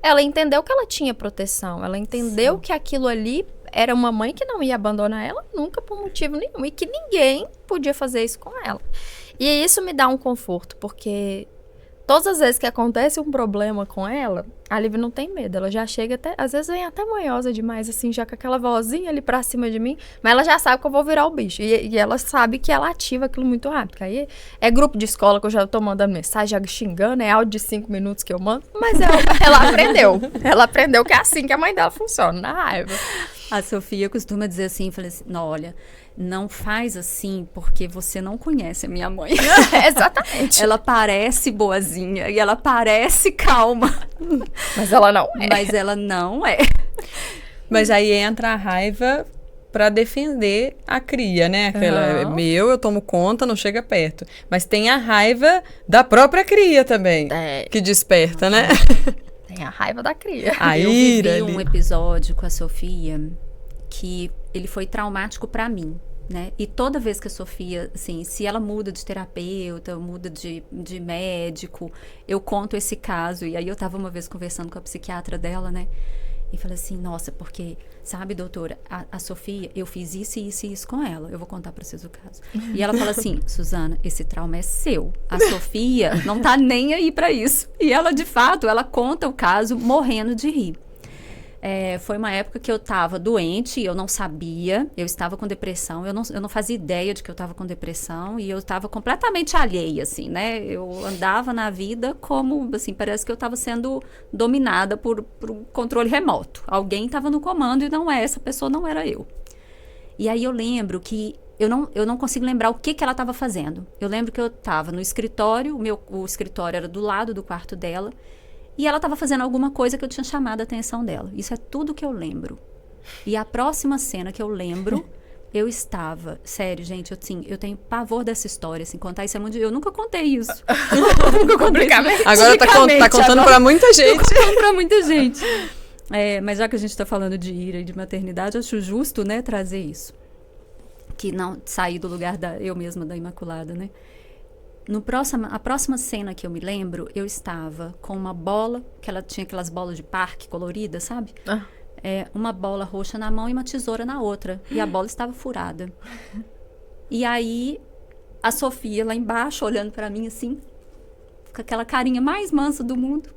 Ela entendeu que ela tinha proteção. Ela entendeu que aquilo ali era uma mãe que não ia abandonar ela nunca por motivo nenhum. E que ninguém podia fazer isso com ela. E isso me dá um conforto, porque todas as vezes que acontece um problema com ela, a Lívia não tem medo. Ela já chega até, às vezes vem até manhosa demais, assim, já com aquela vozinha ali pra cima de mim. Mas ela já sabe que eu vou virar o bicho. E ela sabe que ela ativa aquilo muito rápido. Porque aí é grupo de escola que eu já tô mandando mensagem, já xingando, é áudio de 5 minutos que eu mando. Mas ela aprendeu. Ela aprendeu que é assim que a mãe dela funciona, na raiva. A Sofia costuma dizer assim, falei assim, não, olha, não faz assim porque você não conhece a minha mãe. Exatamente. Ela parece boazinha e ela parece calma. Mas ela não é. Mas ela não é. Mas aí entra a raiva pra defender a cria, né? Aquela, é meu, eu tomo conta, não chega perto. Mas tem a raiva da própria cria também, que desperta, né? Tem a raiva da cria. Eu vivi um episódio com a Sofia que ele foi traumático pra mim, né? E toda vez que a Sofia, assim, se ela muda de terapeuta, muda de médico, eu conto esse caso. E aí eu tava uma vez conversando com a psiquiatra dela, né? E falei assim, nossa, porque, sabe, doutora, a Sofia, eu fiz isso e isso e isso com ela. Eu vou contar pra vocês o caso. E ela fala assim, Suzana, esse trauma é seu. A Sofia não tá nem aí pra isso. E ela, de fato, ela conta o caso morrendo de rir. Foi uma época que eu tava doente, eu não sabia, eu estava com depressão, eu não fazia ideia de que eu estava com depressão e eu estava completamente alheia, assim, né? Eu andava na vida como, assim, parece que eu estava sendo dominada por um controle remoto. Alguém estava no comando e essa pessoa não era eu. E aí eu lembro que eu não consigo lembrar o que ela estava fazendo. Eu lembro que eu estava no escritório, o escritório era do lado do quarto dela, e ela estava fazendo alguma coisa que eu tinha chamado a atenção dela. Isso é tudo que eu lembro. E a próxima cena que eu lembro, eu estava... Sério, gente, eu tenho pavor dessa história, assim, contar isso é muito... Eu nunca contei isso. Nunca contei isso. Agora tá contando pra muita gente. Tô contando pra muita gente. Mas já que a gente tá falando de ira e de maternidade, eu acho justo, né, trazer isso. Que não sair do lugar eu mesma da Imaculada, né? A próxima cena que eu me lembro, eu estava com uma bola, que ela tinha aquelas bolas de parque coloridas, sabe? Uma bola roxa na mão e uma tesoura na outra. E a bola estava furada. E aí, a Sofia lá embaixo, olhando pra mim assim, com aquela carinha mais mansa do mundo.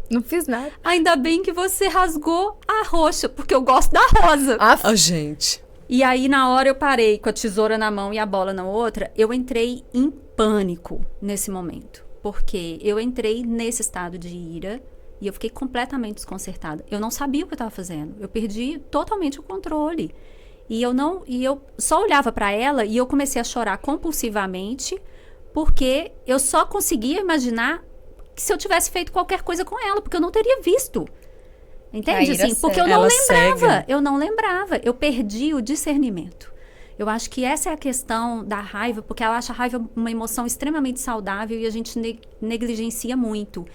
Não fiz nada. Ainda bem que você rasgou a roxa, porque eu gosto da rosa. Oh, gente. E aí, na hora, eu parei com a tesoura na mão e a bola na outra. Eu entrei em pânico nesse momento. Porque eu entrei nesse estado de ira e eu fiquei completamente desconcertada. Eu não sabia o que eu estava fazendo. Eu perdi totalmente o controle. E eu só olhava para ela e eu comecei a chorar compulsivamente, porque eu só conseguia imaginar que se eu tivesse feito qualquer coisa com ela, porque eu não teria visto. Entende? Assim, porque eu não lembrava. Eu não lembrava. Eu perdi o discernimento. Eu acho que essa é a questão da raiva, porque ela acha a raiva uma emoção extremamente saudável e a gente negligencia muito.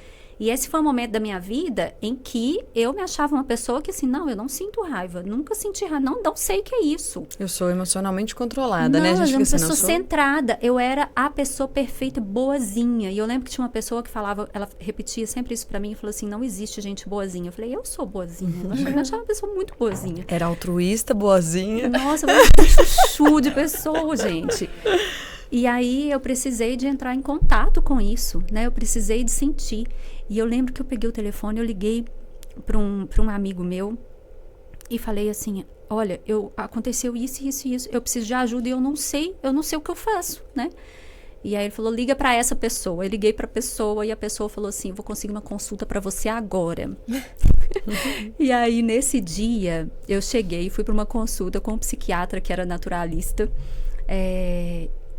E esse foi um momento da minha vida em que eu me achava uma pessoa que assim, não, eu não sinto raiva, nunca senti raiva, não sei o que é isso. Eu sou emocionalmente controlada, não, né? A gente eu era uma fica assim, pessoa centrada, eu era a pessoa perfeita, boazinha. E eu lembro que tinha uma pessoa que falava, ela repetia sempre isso pra mim, e falou assim, não existe gente boazinha. Eu falei, eu sou boazinha. Eu me achava uma pessoa muito boazinha. Era altruísta, boazinha. Nossa, eu era um chuchu de pessoa, gente. E aí eu precisei de entrar em contato com isso, né? Eu precisei de sentir. E eu lembro que eu peguei o telefone, eu liguei para um amigo meu e falei assim, olha, aconteceu isso, eu preciso de ajuda e eu não sei o que eu faço, né? E aí ele falou, liga para essa pessoa. Eu liguei para a pessoa e a pessoa falou assim, vou conseguir uma consulta para você agora. E aí nesse dia eu cheguei e fui para uma consulta com um psiquiatra que era naturalista.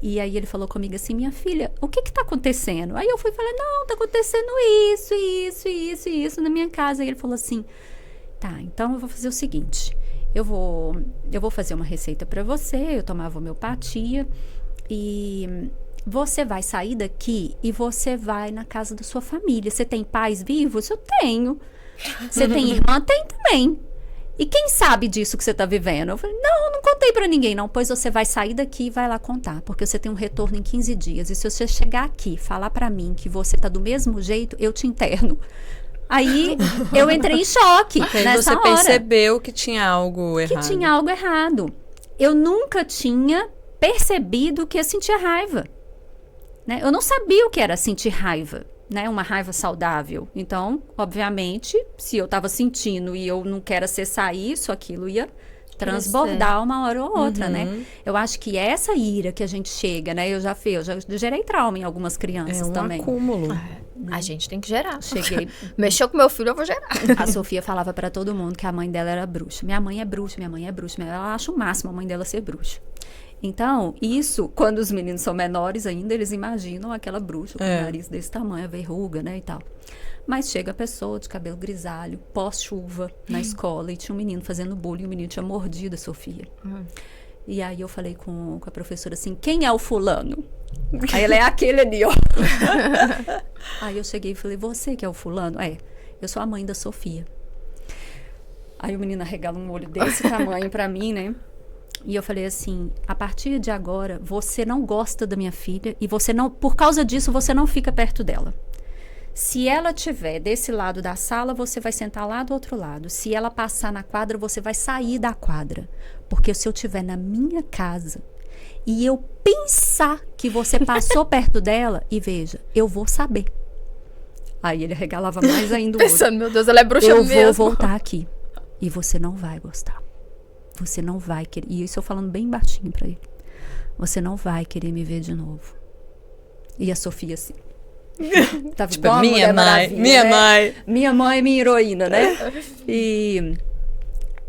E aí ele falou comigo assim, minha filha, o que tá acontecendo? Aí eu fui e falei, não, tá acontecendo isso na minha casa. Aí ele falou assim, tá, então eu vou fazer o seguinte, eu vou fazer uma receita pra você, eu tomava homeopatia e você vai sair daqui e você vai na casa da sua família. Você tem pais vivos? Eu tenho. Você tem irmã? Tem também. E quem sabe disso que você está vivendo? Eu falei, não contei para ninguém, não. Pois você vai sair daqui e vai lá contar, porque você tem um retorno em 15 dias. E se você chegar aqui e falar para mim que você está do mesmo jeito, eu te interno. Aí eu entrei em choque nessa hora. Você percebeu que tinha algo errado. Que tinha algo errado. Eu nunca tinha percebido que eu sentia raiva. Né? Eu não sabia o que era sentir raiva. Né, uma raiva saudável. Então, obviamente, se eu estava sentindo e eu não quero acessar isso, aquilo ia transbordar uma hora ou outra, né? Eu acho que essa ira que a gente chega, né? Eu já gerei trauma em algumas crianças também. Acúmulo. A gente tem que gerar. Cheguei. Mexeu com meu filho, eu vou gerar. A Sofia falava para todo mundo que a mãe dela era bruxa. Minha mãe é bruxa. Ela acha o máximo a mãe dela ser bruxa. Então, isso, quando os meninos são menores ainda, eles imaginam aquela bruxa com o nariz desse tamanho, a verruga, né, e tal. Mas chega a pessoa de cabelo grisalho, pós-chuva, na escola, e tinha um menino fazendo bullying, o menino tinha mordido a Sofia. E aí eu falei com a professora assim, quem é o fulano? Aí ela é aquele ali, ó. Aí eu cheguei e falei, você que é o fulano? Eu sou a mãe da Sofia. Aí o menino arregala um olho desse tamanho pra mim, né? E eu falei assim, a partir de agora, você não gosta da minha filha e você não, por causa disso, você não fica perto dela. Se ela estiver desse lado da sala, você vai sentar lá do outro lado. Se ela passar na quadra, você vai sair da quadra. Porque se eu estiver na minha casa e eu pensar que você passou perto dela, e veja, eu vou saber. Aí ele regalava mais ainda o olho. Pensando, meu Deus, ela é bruxa mesmo. Eu vou voltar aqui e você não vai gostar. Você não vai querer... E isso eu falando bem baixinho pra ele. Você não vai querer me ver de novo. E a Sofia assim... Tava tipo, igual minha mãe, minha mãe, minha heroína, né? E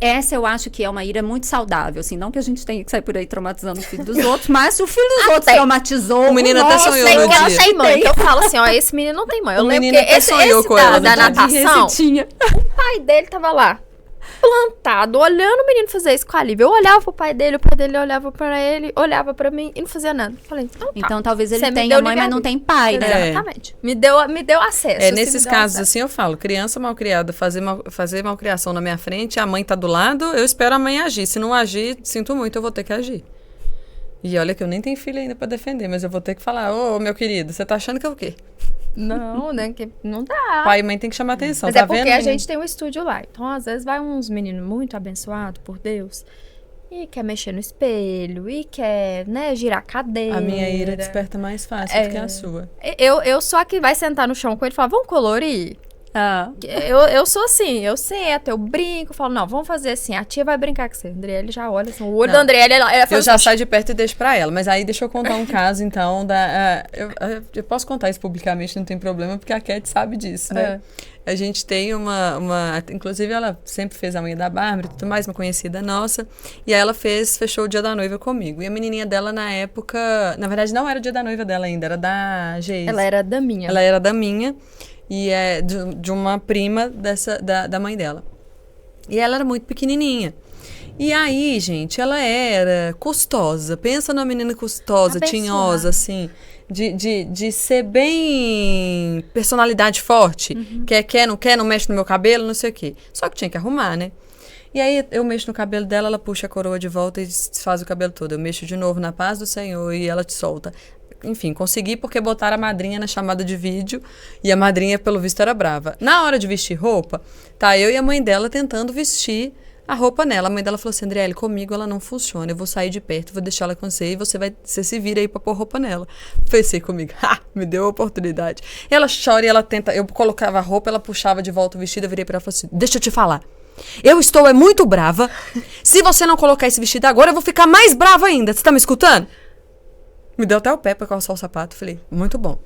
essa eu acho que é uma ira muito saudável, assim, não que a gente tenha que sair por aí traumatizando o filho dos outros, mas se o filho dos outros traumatizou, o menino até sonhou no dia. Ela tem mãe, que eu falo assim, ó, esse menino não tem mãe. Eu lembro que esse com ela da natação, o pai dele tava lá, plantado, olhando o menino fazer isso com a Lívia. Eu olhava pro pai dele, o pai dele olhava pra ele, olhava pra mim e não fazia nada. Falei, então talvez ele tenha mãe, mas não tem pai, né? Exatamente. Me deu acesso. Nesses casos, assim, eu falo, criança malcriada, fazer malcriação na minha frente, a mãe tá do lado, eu espero a mãe agir. Se não agir, sinto muito, eu vou ter que agir. E olha que eu nem tenho filho ainda pra defender, mas eu vou ter que falar, ô, meu querido, você tá achando que é o quê? Não, né? Que não dá. Pai e mãe tem que chamar atenção, mas tá é porque vendo? A gente tem um estúdio lá. Então, às vezes, vai uns meninos muito abençoados por Deus E quer mexer no espelho, e quer, né, girar a cadeira. A minha ira desperta mais fácil do que a sua. Eu sou a que vai sentar no chão com ele e falar, vamos colorir? Eu sou assim, eu sento, eu brinco, falo, não, vamos fazer assim, a tia vai brincar com você. A Andriele já olha assim, o olho da Andriele, ela eu já saio de perto e deixo pra ela, mas aí deixa eu contar um caso, então, eu posso contar isso publicamente, não tem problema, porque a Cat sabe disso, né? A gente tem inclusive ela sempre fez a unha da Bárbara, tudo mais, uma conhecida nossa, e aí ela fechou o dia da noiva comigo, e a menininha dela na época, na verdade não era o dia da noiva dela ainda, era da Geise. Ela era da minha. Ela era da minha, e é de uma prima da mãe dela. E ela era muito pequenininha. E aí, gente, ela era custosa. Pensa numa menina custosa, tinhosa, assim. De ser bem personalidade forte. Quer, não mexe no meu cabelo, não sei o quê. Só que tinha que arrumar, né? E aí eu mexo no cabelo dela, ela puxa a coroa de volta e desfaz o cabelo todo. Eu mexo de novo na paz do Senhor e ela te solta. Enfim, consegui porque botaram a madrinha na chamada de vídeo e a madrinha, pelo visto, era brava. Na hora de vestir roupa, tá eu e a mãe dela tentando vestir a roupa nela. A mãe dela falou assim, Andriele, comigo ela não funciona, eu vou sair de perto, vou deixar ela com você e você se vira aí pra pôr roupa nela. Pensei comigo, me deu a oportunidade. Ela chora e ela tenta, eu colocava a roupa, ela puxava de volta o vestido, eu virei pra ela e falei assim, deixa eu te falar. Eu estou muito brava. Se você não colocar esse vestido agora, eu vou ficar mais brava ainda. Você tá me escutando? Me deu até o pé pra calçar o sapato. Falei, muito bom.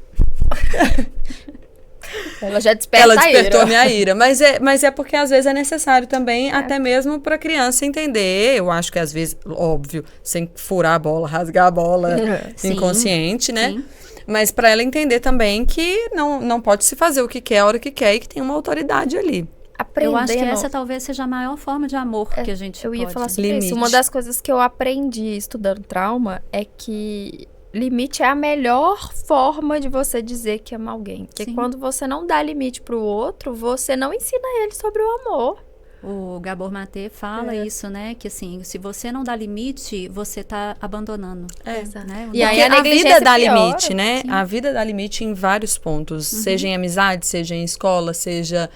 Ela já desperta Ela despertou a minha ira. Mas é porque às vezes é necessário também, até mesmo pra criança entender. Eu acho que às vezes, óbvio, sem furar a bola, rasgar a bola inconsciente, né? Sim. Mas pra ela entender também que não pode se fazer o que quer, a hora que quer e que tem uma autoridade ali. Eu acho que essa talvez seja a maior forma de amor que a gente Eu ia pode. falar sobre isso. Uma das coisas que eu aprendi estudando trauma é que limite é a melhor forma de você dizer que ama alguém. Porque quando você não dá limite pro outro, você não ensina ele sobre o amor. O Gabor Maté fala isso, né? Que assim, se você não dá limite, você tá abandonando. Né? E aí a vida dá limite, né? Sim. A vida dá limite em vários pontos. Seja em amizade, seja em escola, seja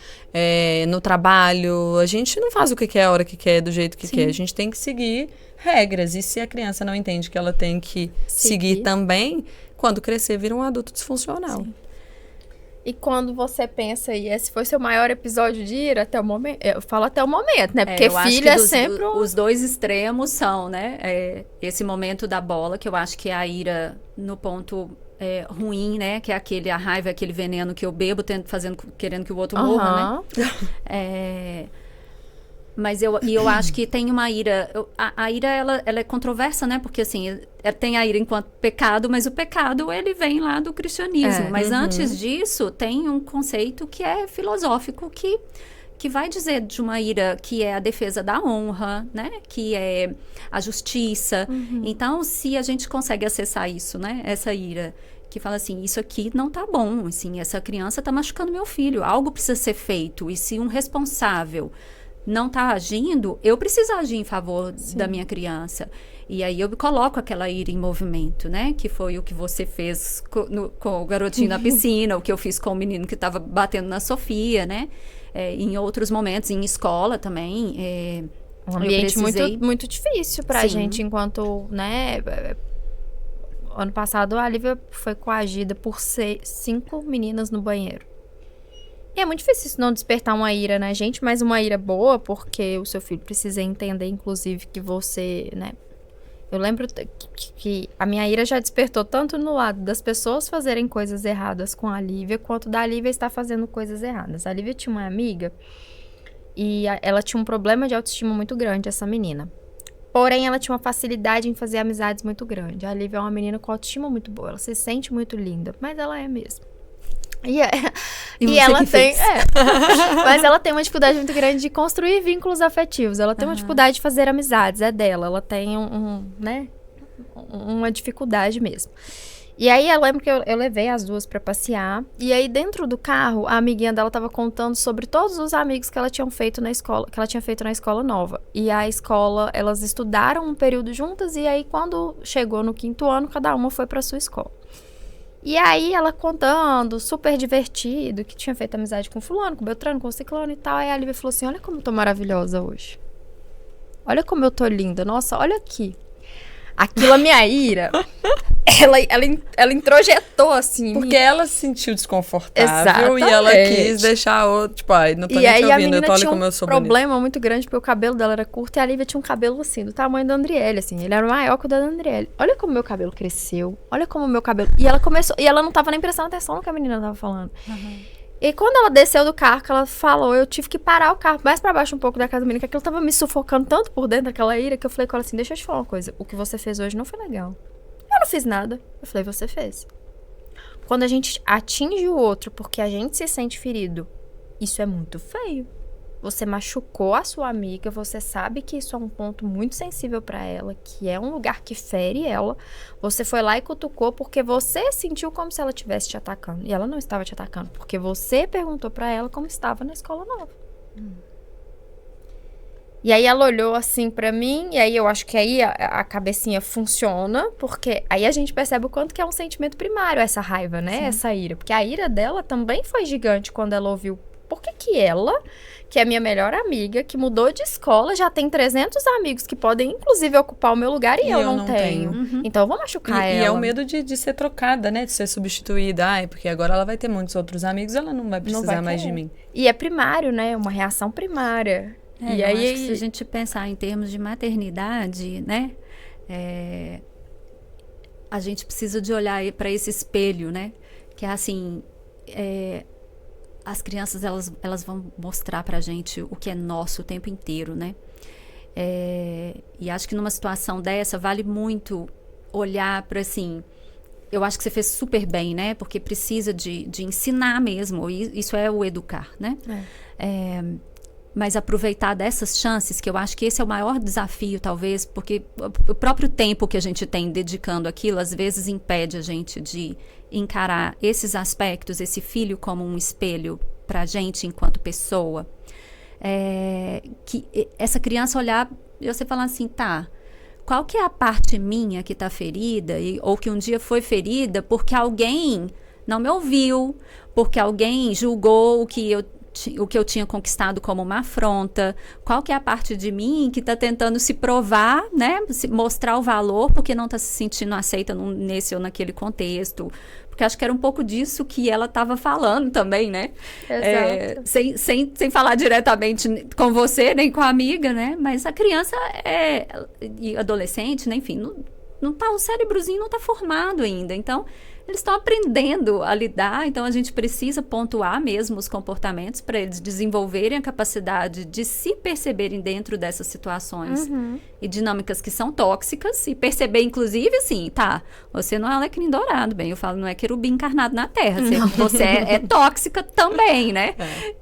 no trabalho. A gente não faz o que quer, a hora que quer, do jeito que quer. A gente tem que seguir regras. E se a criança não entende que ela tem que seguir também, quando crescer, vira um adulto disfuncional. Sim. E quando você pensa, e esse foi seu maior episódio de ira até o momento? Eu falo até o momento, né? Porque filho é sempre os dois extremos são, né? Esse momento da bola, que eu acho que é a ira no ponto ruim, né? Que é a raiva, aquele veneno que eu bebo, querendo que o outro morra, né? Mas eu acho que tem uma ira... A ira, ela é controversa, né? Porque, assim, tem a ira enquanto pecado, mas o pecado, ele vem lá do cristianismo. Mas antes disso, tem um conceito que é filosófico, que vai dizer de uma ira que é a defesa da honra, né? Que é a justiça. Então, se a gente consegue acessar isso, né? Essa ira... que fala assim, isso aqui não tá bom, assim, essa criança tá machucando meu filho, algo precisa ser feito. E se um responsável não tá agindo, eu preciso agir em favor da minha criança. E aí eu coloco aquela ira em movimento, né? Que foi o que você fez com o garotinho na piscina, o que eu fiz com o menino que estava batendo na Sofia, né? Em outros momentos, em escola também. Um ambiente muito, muito difícil pra gente, enquanto, né? Ano passado, a Lívia foi coagida por 5 meninas no banheiro. E é muito difícil isso não despertar uma ira na gente, mas uma ira boa, porque o seu filho precisa entender, inclusive, que você, né? Eu lembro que a minha ira já despertou tanto no lado das pessoas fazerem coisas erradas com a Lívia, quanto da Lívia estar fazendo coisas erradas. A Lívia tinha uma amiga e ela tinha um problema de autoestima muito grande, essa menina. Porém, ela tinha uma facilidade em fazer amizades muito grande. A Lívia é uma menina com autoestima muito boa, ela se sente muito linda, mas ela é mesmo. E ela tem mas ela tem uma dificuldade muito grande de construir vínculos afetivos. Ela tem uma dificuldade de fazer amizades, é dela. Ela tem uma dificuldade mesmo. E aí eu lembro que eu levei as duas pra passear. E aí dentro do carro, a amiguinha dela tava contando sobre todos os amigos que ela tinha feito na escola, que ela tinha feito na escola nova. E a escola, elas estudaram um período juntas, e aí quando chegou no 5º ano, cada uma foi pra sua escola. E aí ela contando, super divertido, que tinha feito amizade com fulano, com Beltrano, com Ciclano e tal. Aí a Lívia falou assim, olha como eu tô maravilhosa hoje. Olha como eu tô linda. Nossa, olha aqui. Aquilo, a minha ira, ela introjetou, assim. Porque ela se sentiu desconfortável. Exatamente. E ela quis deixar outro, tipo, ai, não tô nem te ouvindo, eu tô olhando como eu sou bonita. Problema muito grande, porque o cabelo dela era curto e a Lívia tinha um cabelo, assim, do tamanho da Andriele, assim. Ele era maior que o da Andriele. Olha como meu cabelo cresceu, olha como o meu cabelo... E ela começou... E ela não tava nem prestando atenção no que a menina tava falando. E quando ela desceu do carro, que ela falou, eu tive que parar o carro mais pra baixo um pouco da casa da menina, que aquilo tava me sufocando tanto por dentro, aquela ira, que eu falei com ela assim, deixa eu te falar uma coisa, o que você fez hoje não foi legal. Eu não fiz nada. Eu falei, você fez. Quando a gente atinge o outro porque a gente se sente ferido, isso é muito feio. Você machucou a sua amiga, você sabe que isso é um ponto muito sensível pra ela, que é um lugar que fere ela. Você foi lá e cutucou porque você sentiu como se ela estivesse te atacando. E ela não estava te atacando, porque você perguntou pra ela como estava na escola nova. E aí ela olhou assim pra mim, e aí eu acho que aí a cabecinha funciona, porque aí a gente percebe o quanto que é um sentimento primário essa raiva, né? Sim. Essa ira. Porque a ira dela também foi gigante quando ela ouviu. Por que ela, que é minha melhor amiga, que mudou de escola, já tem 300 amigos que podem, inclusive, ocupar o meu lugar e eu não tenho. Então eu vou machucar ela. E é o medo de ser trocada, né? De ser substituída. Ai, porque agora ela vai ter muitos outros amigos, ela não vai precisar mais de mim. E é primário, né? Uma reação primária. E aí, acho que se a gente pensar em termos de maternidade, né? A gente precisa de olhar para esse espelho, né? Que é assim... as crianças, elas vão mostrar pra gente o que é nosso o tempo inteiro, né? E acho que numa situação dessa, vale muito olhar para, assim... Eu acho que você fez super bem, né? Porque precisa de ensinar mesmo. E isso é o educar, né? Mas aproveitar dessas chances, que eu acho que esse é o maior desafio, talvez, porque o próprio tempo que a gente tem dedicando aquilo, às vezes impede a gente de encarar esses aspectos, esse filho como um espelho pra gente enquanto pessoa. Que essa criança olhar e você falar assim, tá, qual que é a parte minha que tá ferida, ou que um dia foi ferida porque alguém não me ouviu, porque alguém julgou o que eu tinha conquistado como uma afronta, qual que é a parte de mim que está tentando se provar, né, mostrar o valor porque não está se sentindo aceita nesse ou naquele contexto, porque acho que era um pouco disso que ela estava falando também, né? Exato. Sem falar diretamente com você, nem com a amiga, né, mas a criança e adolescente, né, enfim, não tá, o cérebrozinho não está formado ainda, então eles estão aprendendo a lidar, então a gente precisa pontuar mesmo os comportamentos para eles desenvolverem a capacidade de se perceberem dentro dessas situações e dinâmicas que são tóxicas e perceber, inclusive, assim, tá, você não é alecrim dourado, bem, eu falo, não é querubim encarnado na terra, você é tóxica também, né?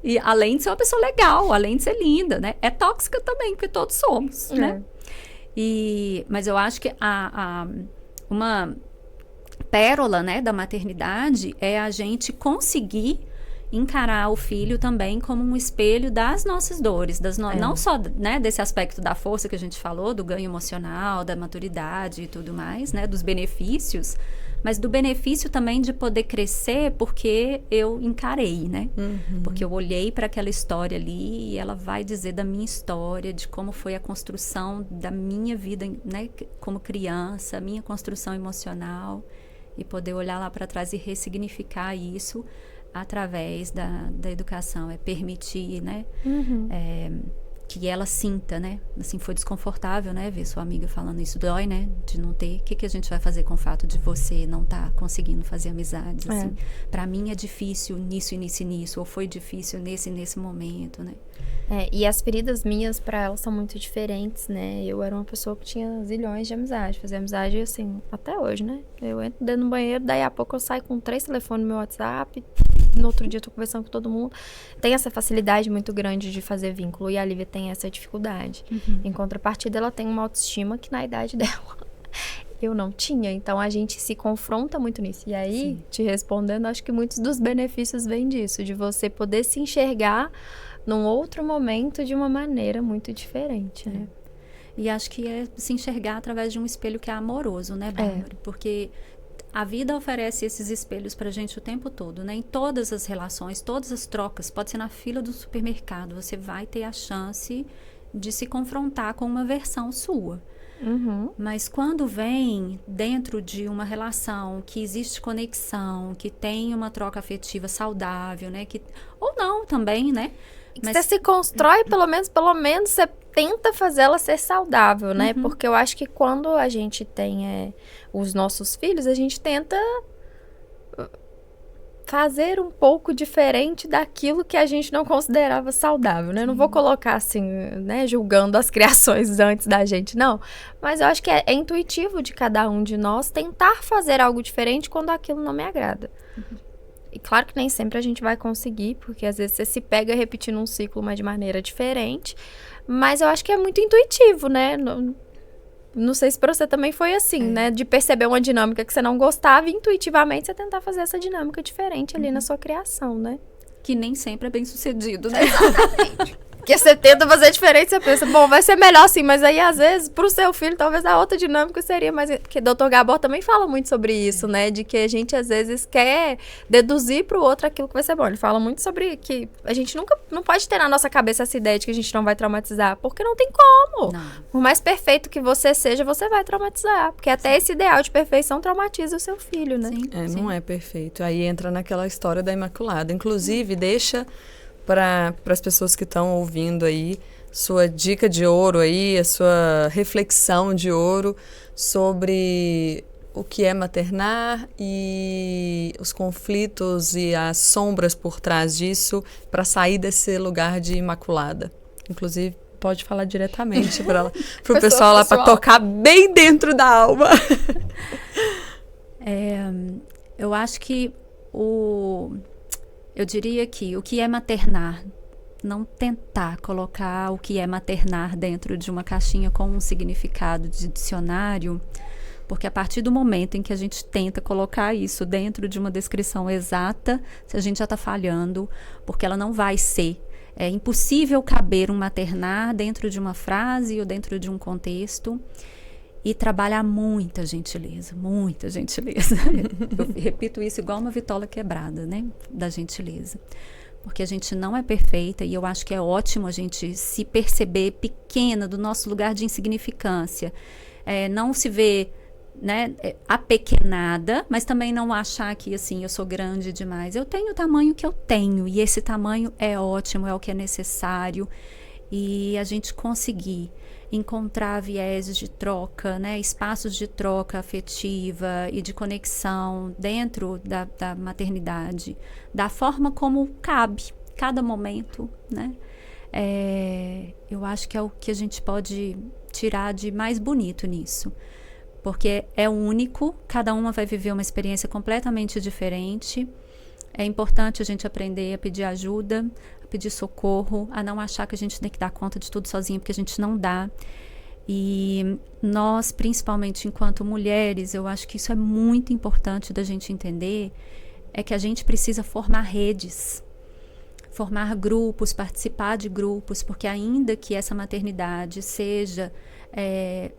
E além de ser uma pessoa legal, além de ser linda, né? É tóxica também, porque todos somos, né? Mas eu acho que uma pérola, né, da maternidade é a gente conseguir encarar o filho também como um espelho das nossas dores, não só, né, desse aspecto da força que a gente falou, do ganho emocional, da maturidade e tudo mais, né, dos benefícios, mas do benefício também de poder crescer porque eu encarei, né? Porque eu olhei para aquela história ali e ela vai dizer da minha história, de como foi a construção da minha vida, né, como criança, a minha construção emocional, e poder olhar lá para trás e ressignificar isso através da educação, permitir, né, que ela sinta, né, assim, foi desconfortável, né, ver sua amiga falando isso, dói, né, de não ter, o que a gente vai fazer com o fato de você não estar conseguindo fazer amizades, assim, para mim é difícil nisso, ou foi difícil nesse momento, né. E as feridas minhas, pra elas, são muito diferentes, né? Eu era uma pessoa que tinha zilhões de amizade. Fazia amizade, assim, até hoje, né? Eu entro dentro do banheiro, daí a pouco eu saio com 3 telefones no meu WhatsApp. No outro dia eu tô conversando com todo mundo. Tem essa facilidade muito grande de fazer vínculo. E a Lívia tem essa dificuldade. Em contrapartida, ela tem uma autoestima que na idade dela eu não tinha. Então, a gente se confronta muito nisso. E aí, te respondendo, acho que muitos dos benefícios vêm disso. De você poder se enxergar num outro momento de uma maneira muito diferente, né? E acho que é se enxergar através de um espelho que é amoroso, né, Bárbara? Porque a vida oferece esses espelhos pra gente o tempo todo, né? Em todas as relações, todas as trocas. Pode ser na fila do supermercado. Você vai ter a chance de se confrontar com uma versão sua. Uhum. Mas quando vem dentro de uma relação que existe conexão, que tem uma troca afetiva saudável, né? Ou não também, né? Mas você se constrói, pelo menos você tenta fazer ela ser saudável, né? Uhum. Porque eu acho que quando a gente tem os nossos filhos, a gente tenta fazer um pouco diferente daquilo que a gente não considerava saudável, né? Não vou colocar assim, né, julgando as criações antes da gente, não. Mas eu acho que é intuitivo de cada um de nós tentar fazer algo diferente quando aquilo não me agrada. E claro que nem sempre a gente vai conseguir, porque às vezes você se pega repetindo um ciclo, mas de maneira diferente. Mas eu acho que é muito intuitivo, né? Não sei se pra você também foi assim, né? De perceber uma dinâmica que você não gostava e intuitivamente você tentar fazer essa dinâmica diferente ali na sua criação, né? Que nem sempre é bem sucedido, né? Exatamente. Porque você tenta fazer diferente, você pensa, bom, vai ser melhor assim, mas aí às vezes pro seu filho talvez a outra dinâmica seria mais... Porque o Dr. Gabor também fala muito sobre isso, né? De que a gente às vezes quer deduzir pro outro aquilo que vai ser bom. Ele fala muito sobre que a gente não pode ter na nossa cabeça essa ideia de que a gente não vai traumatizar, porque não tem como. Não. Por mais perfeito que você seja, você vai traumatizar. Porque até esse ideal de perfeição traumatiza o seu filho, né? Sim, Não é perfeito. Aí entra naquela história da Imaculada. Inclusive, deixa para as pessoas que estão ouvindo aí sua dica de ouro aí, a sua reflexão de ouro sobre o que é maternar e os conflitos e as sombras por trás disso para sair desse lugar de Imaculada. Inclusive, pode falar diretamente para o pessoal lá, para tocar bem dentro da alma. Eu acho que eu diria que o que é maternar, não tentar colocar o que é maternar dentro de uma caixinha com um significado de dicionário, porque a partir do momento em que a gente tenta colocar isso dentro de uma descrição exata, a gente já está falhando, porque ela não vai ser. É impossível caber um maternar dentro de uma frase ou dentro de um contexto. E trabalhar muita gentileza, muita gentileza. Eu repito isso igual uma vitola quebrada, né? Da gentileza. Porque a gente não é perfeita e eu acho que é ótimo a gente se perceber pequena do nosso lugar de insignificância. Não se ver, né, apequenada, mas também não achar que, assim, eu sou grande demais. Eu tenho o tamanho que eu tenho e esse tamanho é ótimo, é o que é necessário. E a gente conseguir encontrar viés de troca, né, espaços de troca afetiva e de conexão dentro da maternidade, da forma como cabe, cada momento, né? Eu acho que é o que a gente pode tirar de mais bonito nisso, porque é único, cada uma vai viver uma experiência completamente diferente. É importante a gente aprender a pedir ajuda, a pedir socorro, a não achar que a gente tem que dar conta de tudo sozinho, porque a gente não dá. E nós, principalmente enquanto mulheres, eu acho que isso é muito importante da gente entender, é que a gente precisa formar redes, formar grupos, participar de grupos, porque ainda que essa maternidade seja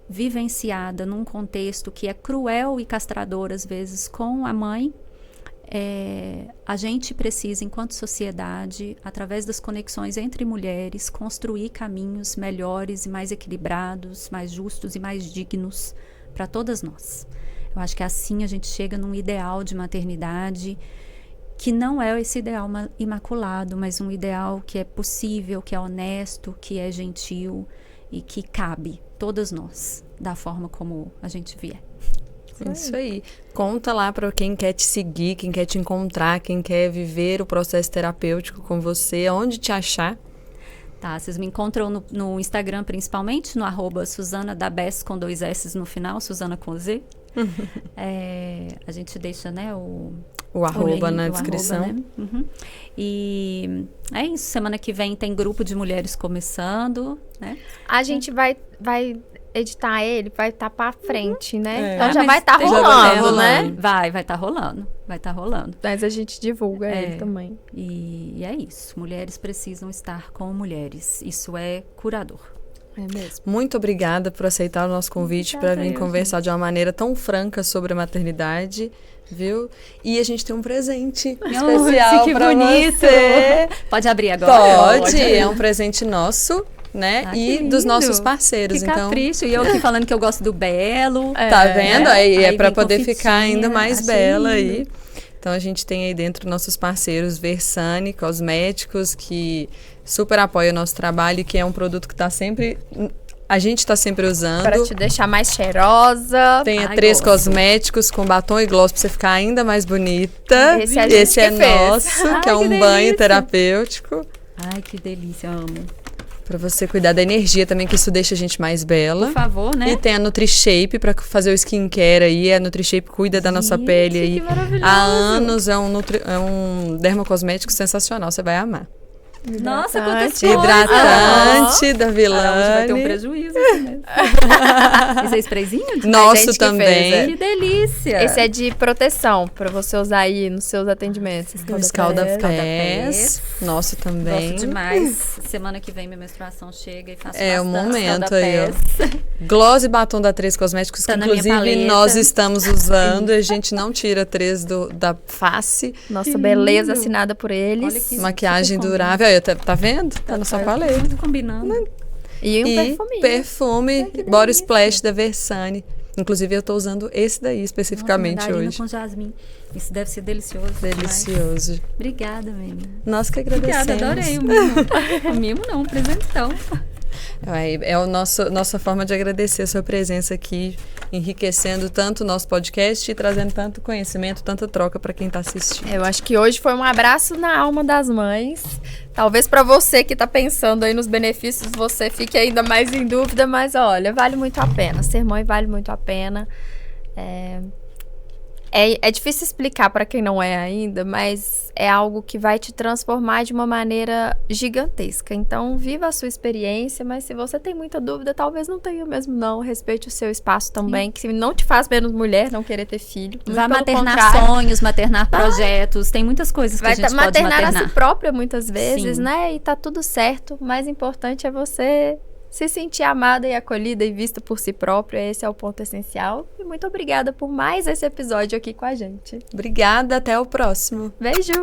vivenciada num contexto que é cruel e castrador, às vezes, com a mãe, a gente precisa, enquanto sociedade, através das conexões entre mulheres, construir caminhos melhores e mais equilibrados, mais justos e mais dignos para todas nós. Eu acho que assim a gente chega num ideal de maternidade que não é esse ideal imaculado, mas um ideal que é possível, que é honesto, que é gentil e que cabe todas nós, da forma como a gente vier. Isso aí. Conta lá para quem quer te seguir, quem quer te encontrar, quem quer viver o processo terapêutico com você, onde te achar. Tá, vocês me encontram no Instagram principalmente, no @SuzanaDaBess com 2 S no final, Suzana com Z. A gente deixa, né, o arroba na descrição. Arroba, né? Uhum. E é isso, semana que vem tem grupo de mulheres começando, né? A gente vai editar ele, vai estar pra frente, né? É. Então já vai estar rolando, né? Vai estar rolando. Mas a gente divulga ele também. E é isso, mulheres precisam estar com mulheres, isso é curador. É mesmo. Muito obrigada por aceitar o nosso convite para vir conversar de uma maneira tão franca sobre a maternidade, viu? E a gente tem um presente especial que para bonito. você. Pode abrir agora? Pode, é um presente nosso, né? Ah, que e dos lindo. nossos parceiros. Que Então, capricho. E eu aqui falando que eu gosto do belo. tá vendo? Aí é Aí para vem com poder ficar fitinha, ainda mais achei bela lindo. aí. Então a gente tem aí dentro nossos parceiros Versani Cosméticos, que super apoia o nosso trabalho, que é um produto que tá sempre... A gente está sempre usando. Pra te deixar mais cheirosa. Tem a Ai, 3 gosto. Cosméticos com batom e gloss pra você ficar ainda mais bonita. Esse a gente é que fez. nosso, Ai, que é que um delícia. banho terapêutico. Ai, que delícia, amo. Pra você cuidar da energia também, que isso deixa a gente mais bela. Por favor, né? E tem a NutriShape pra fazer o skincare aí. A NutriShape cuida da nossa pele aí. Que maravilhoso. Há anos é um dermocosmético sensacional, você vai amar. Nossa, Hidratante. quantas coisas. Hidratante da Araújo vai ter um Vilane. prejuízo aqui mesmo. Esse é sprayzinho? A Nosso gente que também. fez, Que delícia. Esse é de proteção, pra você usar aí nos seus atendimentos. O escalda-pés. Escalda-pés. Nosso também. Gosto demais. Semana que vem minha menstruação chega e faço É o bastante momento aí, ó. escalda-pés. Gloss e batom da 3 Cosméticos, Tá que na minha inclusive paleta. nós estamos usando. A gente não tira 3 da face. Nossa Que beleza lindo. assinada por eles. Olha que Maquiagem super durável. Aí, tá vendo? Tá na sua paleta. Muito combinando. E um E perfuminho. perfume que Body delícia. Splash da Versani. Inclusive, eu tô usando esse daí especificamente Nossa, mandarina hoje. com jasmim. Isso deve ser delicioso. demais. Delicioso. Obrigada, menina. Nós que agradecemos. Obrigada, adorei o mimo. O mimo não, um presentão. É nossa forma de agradecer a sua presença aqui, enriquecendo tanto o nosso podcast e trazendo tanto conhecimento, tanta troca para quem está assistindo. Eu acho que hoje foi um abraço na alma das mães. Talvez pra você que tá pensando aí nos benefícios, você fique ainda mais em dúvida, mas olha, vale muito a pena. Ser mãe vale muito a pena. É difícil explicar pra quem não é ainda, mas é algo que vai te transformar de uma maneira gigantesca. Então, viva a sua experiência, mas se você tem muita dúvida, talvez não tenha mesmo não. Respeite o seu espaço também, que não te faz menos mulher não querer ter filho. Muito Vai pelo maternar contrário. sonhos, maternar projetos. Tem muitas coisas que a Vai gente pode maternar a maternar. si própria muitas vezes, Sim. né? E tá tudo certo. O mais importante é você se sentir amada e acolhida e vista por si própria. Esse é o ponto essencial. E muito obrigada por mais esse episódio aqui com a gente. Obrigada, até o próximo. Beijo!